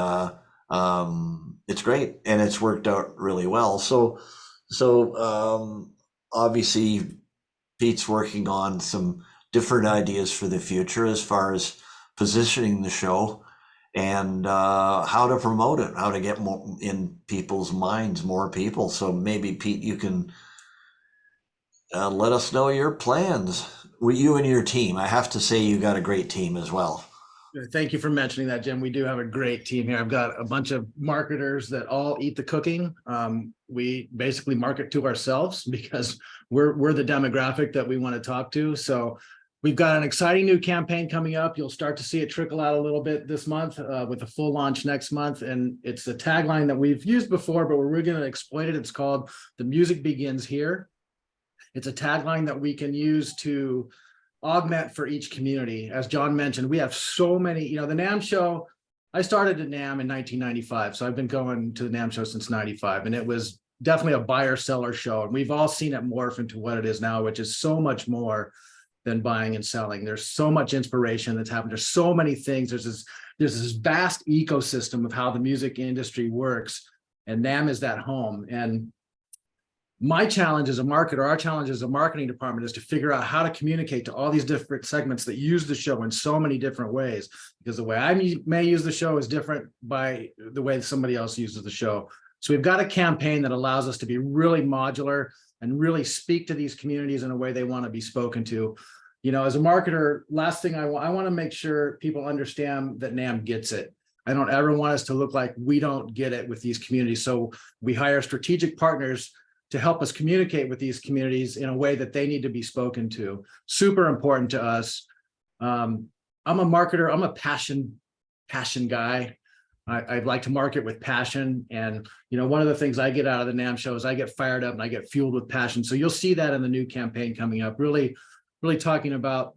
it's great, and it's worked out really well. So obviously, Pete's working on some different ideas for the future as far as positioning the show and how to promote it, how to get more in people's minds, more people. So maybe, Pete, you can let us know your plans with you and your team. I have to say you got a great team as well. Thank you for mentioning that, Jim. We do have a great team here. I've got a bunch of marketers that all eat the cooking. We basically market to ourselves because we're the demographic that we want to talk to. So we've got an exciting new campaign coming up. You'll start to see it trickle out a little bit this month with a full launch next month. And it's a tagline that we've used before, but we're really going to exploit it. It's called "The Music Begins Here." It's a tagline that we can use to augment for each community. As John mentioned, we have so many, you know, the NAMM show, I started at NAMM in 1995. So I've been going to the NAMM show since 95. And it was definitely a buyer seller show. And we've all seen it morph into what it is now, which is so much more than buying and selling. There's so much inspiration that's happened. There's so many things. There's this vast ecosystem of how the music industry works, and NAMM is that home. And my challenge as a marketer, our challenge as a marketing department, is to figure out how to communicate to all these different segments that use the show in so many different ways, because the way I may use the show is different by the way somebody else uses the show. So we've got a campaign that allows us to be really modular and really speak to these communities in a way they want to be spoken to. You know, as a marketer, last thing I want to make sure people understand that NAMM gets it. I don't ever want us to look like we don't get it with these communities. So we hire strategic partners to help us communicate with these communities in a way that they need to be spoken to. Super important to us. I'm a marketer. I'm a passion guy. I'd like to market with passion. And, you know, one of the things I get out of the NAMM show is I get fired up and I get fueled with passion. So you'll see that in the new campaign coming up, really talking about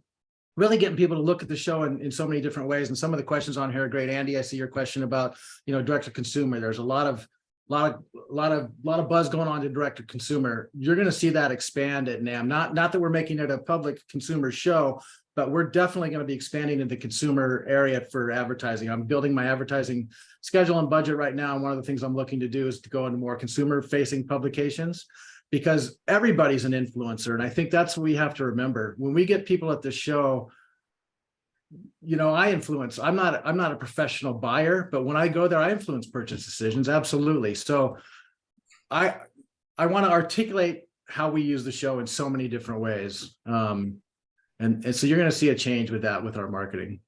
really getting people to look at the show in so many different ways. And some of the questions on here are great. Andy, I see your question about, you know, direct to consumer. There's a lot of buzz going on to direct to consumer. You're going to see that expand at NAMM. Not that we're making it a public consumer show, but we're definitely going to be expanding in the consumer area for advertising. I'm building my advertising schedule and budget right now. And one of the things I'm looking to do is to go into more consumer facing publications, because everybody's an influencer. And I think that's what we have to remember. When we get people at the show, you know, I influence. I'm not a professional buyer, but when I go there, I influence purchase decisions. Absolutely. So I want to articulate how we use the show in so many different ways. And so you're going to see a change with that, with our marketing.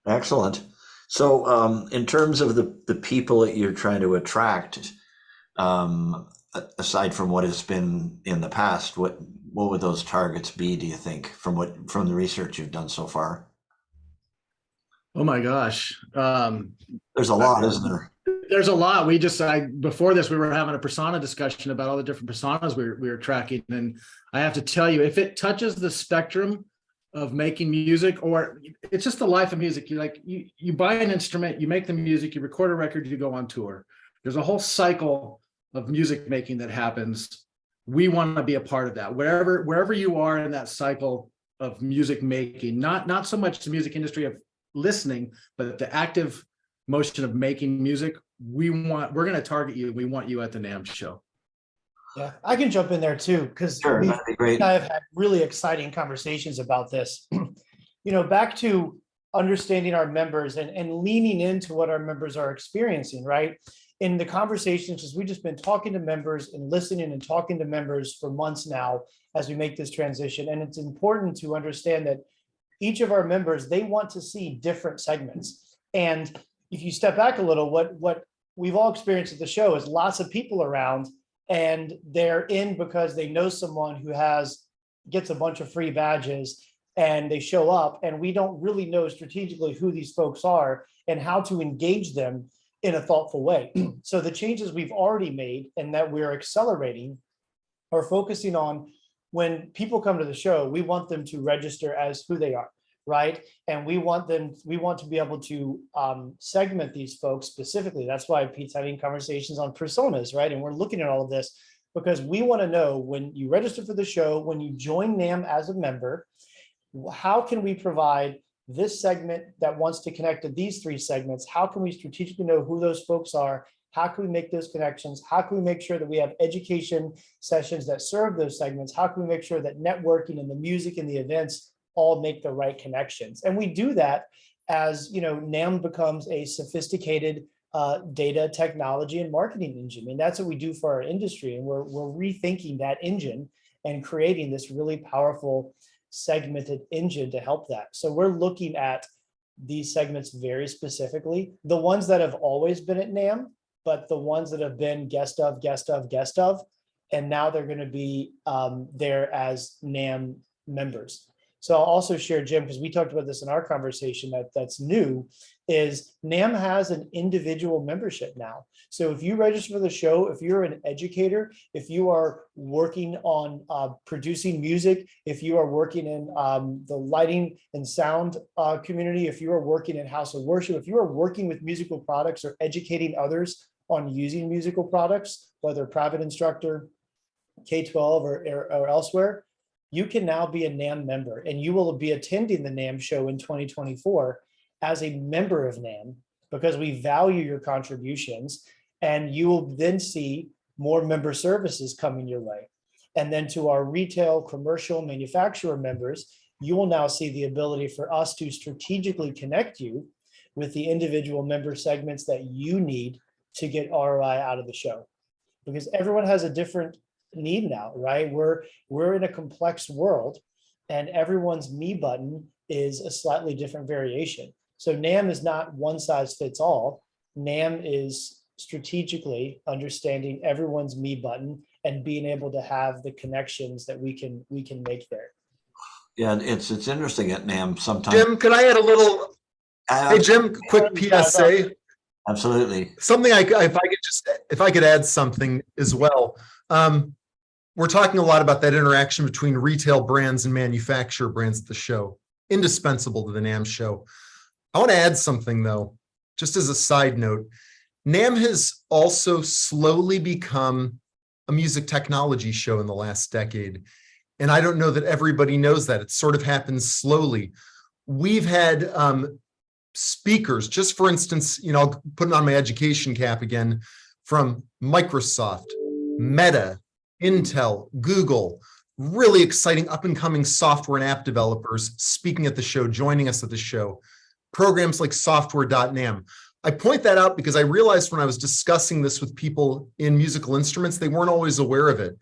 Excellent. So in terms of the people that you're trying to attract, aside from what has been in the past, what would those targets be, do you think, from the research you've done so far? Oh my gosh. There's a lot, isn't there? There's a lot. Before this, we were having a persona discussion about all the different personas we were tracking. And I have to tell you, if it touches the spectrum of making music, or it's just the life of music, you buy an instrument, you make the music, you record a record, you go on tour. There's a whole cycle of music making that happens. We want to be a part of that. Wherever you are in that cycle of music making, not so much the music industry of listening, but the active motion of making music, we're going to target you. We want you at the NAMM show. Yeah, I can jump in there too, because Sure, that'd be great. I've had really exciting conversations about this. Back to understanding our members and leaning into what our members are experiencing, right? In the conversations, because we've just been talking to members and listening and talking to members for months now as we make this transition. And it's important to understand that each of our members, they want to see different segments. And if you step back a little, what we've all experienced at the show is lots of people around, and they're in because they know someone who gets a bunch of free badges, and they show up, and we don't really know strategically who these folks are and how to engage them in a thoughtful way. So the changes we've already made and that we're accelerating are focusing on, when people come to the show, we want them to register as who they are, right? And we want to be able to segment these folks specifically. That's why Pete's having conversations on personas, right? And we're looking at all of this because we want to know, when you register for the show, when you join NAMM as a member, how can we provide this segment that wants to connect to these three segments? How can we strategically know who those folks are? How can we make those connections? How can we make sure that we have education sessions that serve those segments? How can we make sure that networking and the music and the events all make the right connections? And we do that as, NAMM becomes a sophisticated data technology and marketing engine. And that's what we do for our industry. And we're rethinking that engine and creating this really powerful segmented engine to help that. So we're looking at these segments very specifically, the ones that have always been at NAMM, but the ones that have been guest of, and now they're going to be there as NAMM members. So I'll also share, Jim, because we talked about this in our conversation, that's new, is NAMM has an individual membership now. So if you register for the show, if you're an educator, if you are working on producing music, if you are working in the lighting and sound community, if you are working in house of worship, if you are working with musical products or educating others on using musical products, whether private instructor, K-12 or elsewhere, you can now be a NAMM member, and you will be attending the NAMM show in 2024 as a member of NAMM, because we value your contributions, and you will then see more member services coming your way. And then to our retail, commercial, manufacturer members, you will now see the ability for us to strategically connect you with the individual member segments that you need to get ROI out of the show, because everyone has a different need now, right? We're in a complex world, and everyone's me button is a slightly different variation. So NAMM is not one size fits all. NAMM is strategically understanding everyone's me button and being able to have the connections that we can make there. Yeah, it's interesting at NAMM sometimes. Jim, could I add a little? Hey, Jim, quick PSA. Absolutely. Something if I could add something as well. We're talking a lot about that interaction between retail brands and manufacturer brands at the show. Indispensable to the NAMM show. I want to add something though, just as a side note. NAMM has also slowly become a music technology show in the last decade. And I don't know that everybody knows that. It sort of happens slowly. We've had speakers, just for instance, I'll put on my education cap again, from Microsoft, Meta, Intel, Google, really exciting up and coming software and app developers speaking at the show, joining us at the show, programs like software.nam. I point that out because I realized when I was discussing this with people in musical instruments, they weren't always aware of it.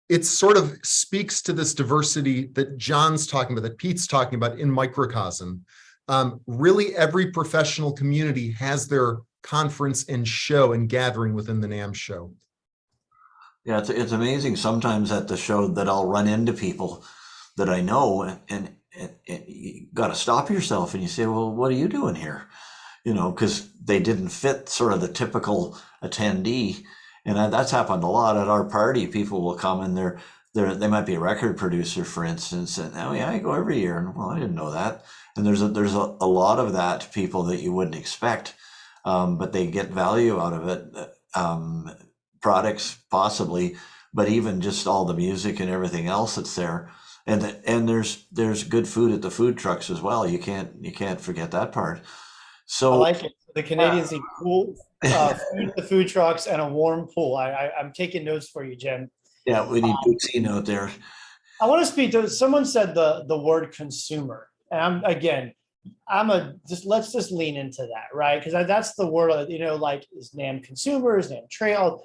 It sort of speaks to this diversity that John's talking about, that Pete's talking about in microcosm. Really, every professional community has their conference and show and gathering within the NAMM show. Yeah, it's amazing sometimes at the show that I'll run into people that I know, and you got to stop yourself and you say, well, what are you doing here? Because they didn't fit sort of the typical attendee. And that's happened a lot at our party. People will come and they might be a record producer, for instance, and oh yeah, I go every year. And well, I didn't know that. And there's a lot of that, people that you wouldn't expect, but they get value out of it. Products possibly, but even just all the music and everything else that's there. And there's good food at the food trucks as well. You can't forget that part. So I like it. The Canadians need cool food at the food trucks and a warm pool. I'm taking notes for you, Jim. yeah, we need poutine out there. I want to speak to, someone said the word consumer. And let's just lean into that, right? Because that's the word, like, is NAMM consumer, is NAMM trail.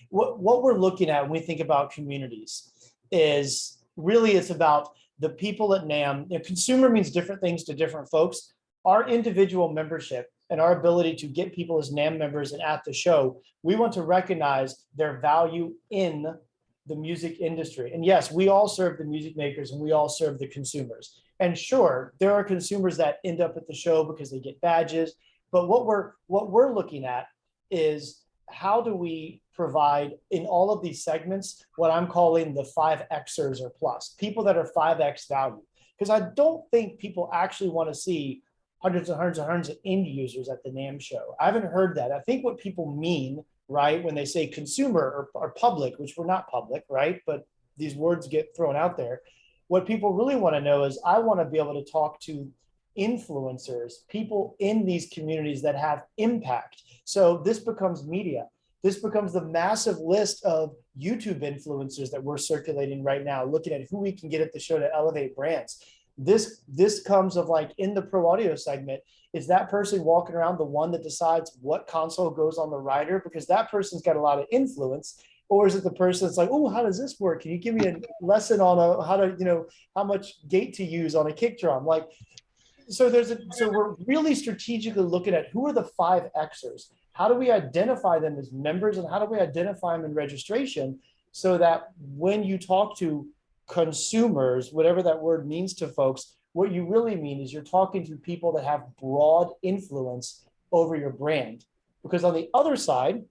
What we're looking at when we think about communities is really, it's about the people at NAMM. Consumer means different things to different folks. Our individual membership and our ability to get people as NAMM members and at the show, we want to recognize their value in the music industry. And yes, we all serve the music makers and we all serve the consumers. And sure, there are consumers that end up at the show because they get badges. But what we're looking at is, how do we provide in all of these segments what I'm calling the 5Xers or plus, people that are 5X value? Because I don't think people actually want to see hundreds and hundreds and hundreds of end users at the NAMM show. I haven't heard that. I think what people mean, right, when they say consumer or public, which we're not public, right? But these words get thrown out there. What people really want to know is, I want to be able to talk to influencers, people in these communities that have impact. So this becomes media. This becomes the massive list of YouTube influencers that we're circulating right now, looking at who we can get at the show to elevate brands. This comes of, like, in the pro audio segment, is that person walking around the one that decides what console goes on the rider, because that person's got a lot of influence? Or is it the person that's like, oh, how does this work? Can you give me a lesson on how to, how much gate to use on a kick drum? Like, so we're really strategically looking at who are the 5Xers. How do we identify them as members, and how do we identify them in registration, so that when you talk to consumers, whatever that word means to folks, what you really mean is you're talking to people that have broad influence over your brand. Because on the other side,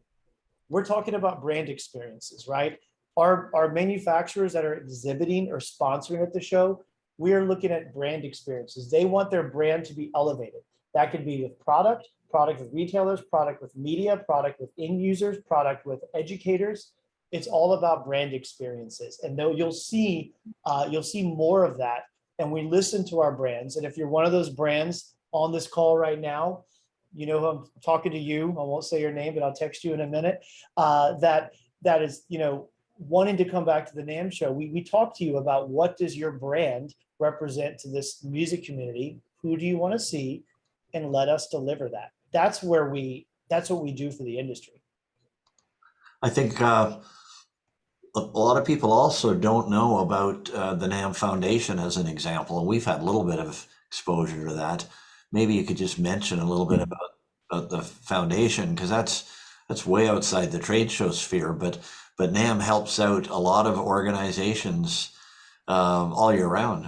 we're talking about brand experiences, right? Our manufacturers that are exhibiting or sponsoring at the show, we are looking at brand experiences. They want their brand to be elevated. That could be with product with retailers, product with media, product with end users, product with educators. It's all about brand experiences. And though you'll see more of that. And we listen to our brands. And if you're one of those brands on this call right now, I'm talking to you. I won't say your name, but I'll text you in a minute. That is, wanting to come back to the NAMM show. We talk to you about, what does your brand represent to this music community? Who do you want to see? And let us deliver that. That's what we do for the industry. I think a lot of people also don't know about the NAMM Foundation as an example, and we've had a little bit of exposure to that. Maybe you could just mention a little bit about the foundation, because that's way outside the trade show sphere, but NAMM helps out a lot of organizations all year round,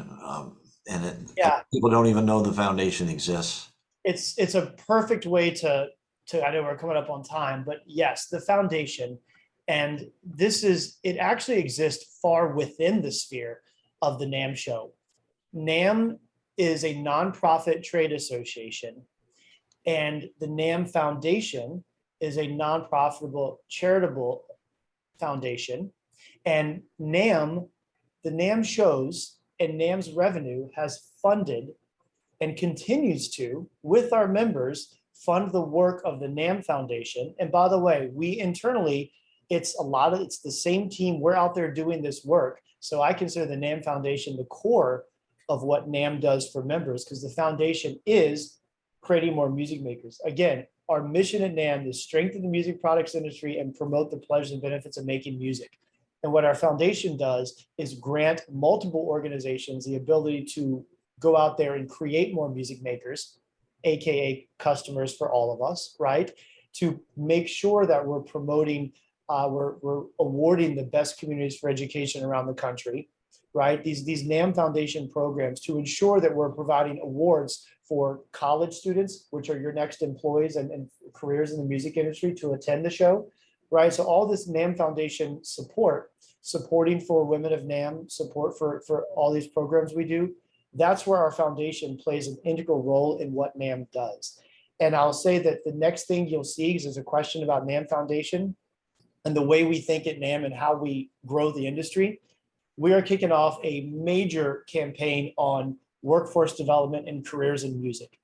people don't even know the foundation exists. It's a perfect way to I know we're coming up on time, but yes, the foundation, and it actually exists far within the sphere of the NAMM show. NAMM is a nonprofit trade association, and the NAMM Foundation is a nonprofitable charitable foundation. And NAMM the NAMM shows and NAMM's revenue has funded and continues to, with our members, fund the work of the NAMM Foundation. And by the way, we internally, it's the same team. We're out there doing this work. So I consider the NAMM Foundation the core of what NAMM does for members, because the foundation is creating more music makers. Again, our mission at NAMM is strengthen the music products industry and promote the pleasures and benefits of making music. And what our foundation does is grant multiple organizations the ability to go out there and create more music makers, AKA customers for all of us, right? To make sure that we're promoting, we're awarding the best communities for education around the country, right? These NAMM Foundation programs to ensure that we're providing awards for college students, which are your next employees and careers in the music industry, to attend the show, right? So all this NAMM Foundation supporting for women of NAMM, support for all these programs we do, that's where our foundation plays an integral role in what NAMM does. And I'll say that the next thing you'll see is a question about NAMM Foundation and the way we think at NAMM and how we grow the industry. We are kicking off a major campaign on workforce development and careers in music.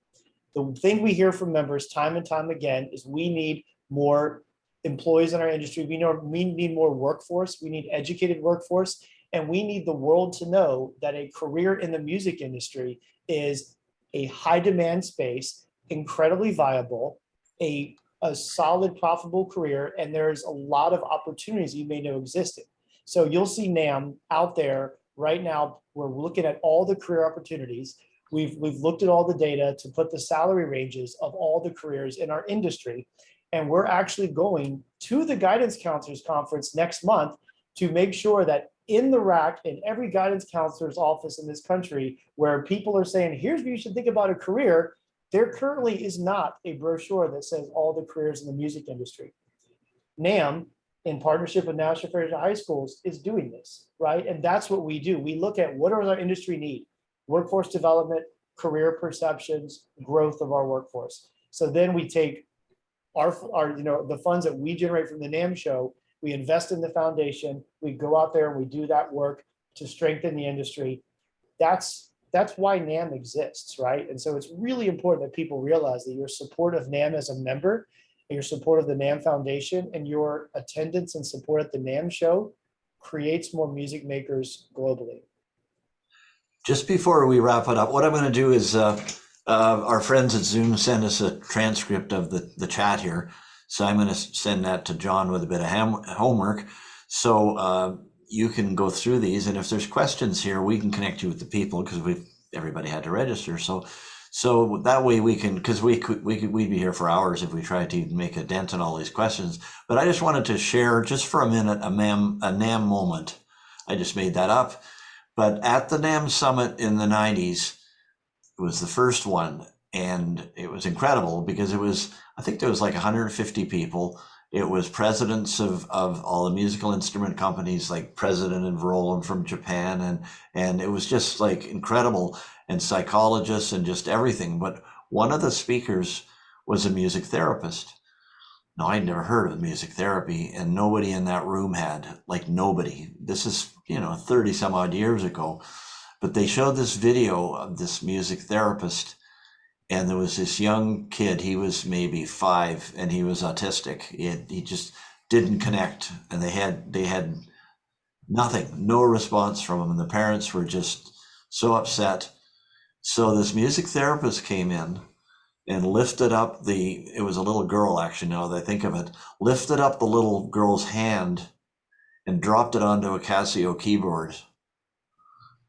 The thing we hear from members time and time again is we need more employees in our industry. We need more workforce. We need educated workforce. And we need the world to know that a career in the music industry is a high demand space, incredibly viable, a solid, profitable career, and there's a lot of opportunities you may know existed. So you'll see NAMM out there right now. We're looking at all the career opportunities. We've looked at all the data to put the salary ranges of all the careers in our industry. And we're actually going to the Guidance Counselors Conference next month to make sure that in the rack in every guidance counselor's office in this country, where people are saying, here's what you should think about a career, there currently is not a brochure that says all the careers in the music industry. NAMM, in partnership with National Federation of High Schools, is doing this, right? And that's what we do. We look at what does our industry need? Workforce development, career perceptions, growth of our workforce. So then we take our the funds that we generate from the NAMM show, we invest in the foundation, we go out there and we do that work to strengthen the industry. That's why NAMM exists, right? And so it's really important that people realize that your support of NAMM as a member, and your support of the NAMM Foundation, and your attendance and support at the NAMM show creates more music makers globally. Just before we wrap it up, what I'm going to do is our friends at Zoom send us a transcript of the chat here. So I'm going to send that to John with a bit of homework. So you can go through these. And if there's questions here, we can connect you with the people because everybody had to register. So that way we can, because we'd be here for hours if we tried to make a dent in all these questions. But I just wanted to share just for a minute a NAMM moment. I just made that up. But at the NAMM Summit in the 90s, it was the first one. And it was incredible because I think there was like 150 people. It was presidents of all the musical instrument companies, like President and Roland from Japan. And it was just like incredible, and psychologists and just everything. But one of the speakers was a music therapist. Now, I'd never heard of music therapy, and nobody in that room had, like nobody. This is, 30 some odd years ago. But they showed this video of this music therapist. And there was this young kid, he was maybe 5 and he was autistic. He just didn't connect, and they had nothing, no response from him. And the parents were just so upset. So this music therapist came in and lifted up it was a little girl, actually, now that I think of it, lifted up the little girl's hand and dropped it onto a Casio keyboard.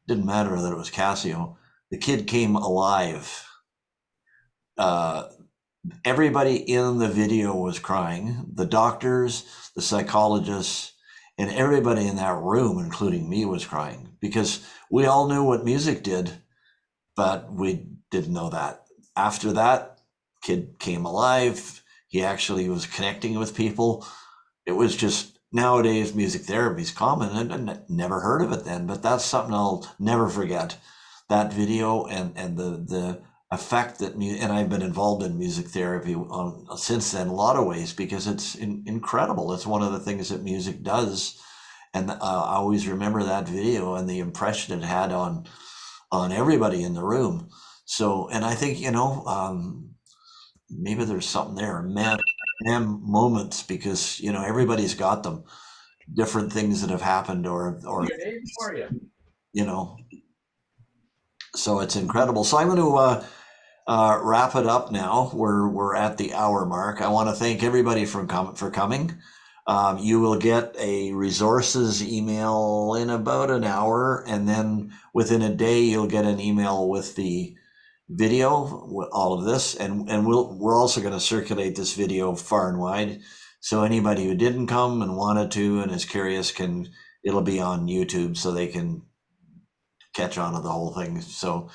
Didn't matter that it was Casio. The kid came alive. Everybody in the video was crying, the doctors, the psychologists, and everybody in that room, including me, was crying, because we all knew what music did, but we didn't know that. After that, kid came alive. He actually was connecting with people. It was just, nowadays music therapy is common, and I never heard of it then, but that's something I'll never forget. That video and the effect that and I've been involved in music therapy since then, a lot of ways, because it's incredible. It's one of the things that music does, And I always remember that video and the impression it had on everybody in the room. So, and I think, maybe there's something there, man moments, because, everybody's got them, different things that have happened or, you know, so it's incredible. So I'm going to wrap it up now. We're at the hour mark. I want to thank everybody for coming. You will get a resources email in about an hour, and then within a day you'll get an email with the video, with all of this, and we're also going to circulate this video far and wide. So anybody who didn't come and wanted to and is curious it'll be on YouTube, so they can catch on to the whole thing. So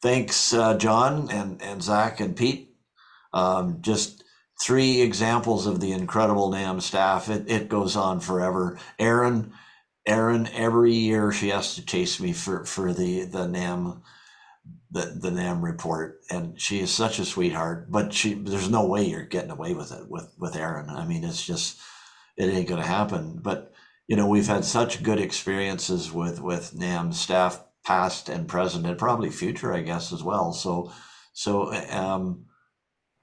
thanks, John and Zach and Pete. Just 3 examples of the incredible NAMM staff. It goes on forever. Erin, every year she has to chase me for the NAMM, the NAMM report, and she is such a sweetheart. But there's no way you're getting away with it with Erin. I mean, it's just, it ain't gonna happen. But we've had such good experiences with NAMM staff, past and present, and probably future, I guess, as well. So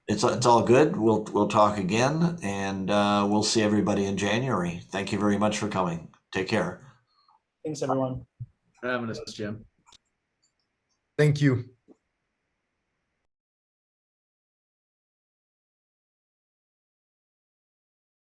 it's all good. We'll talk again, and we'll see everybody in January. Thank you very much for coming. Take care. Thanks, everyone. For having us, Jim. Thank you.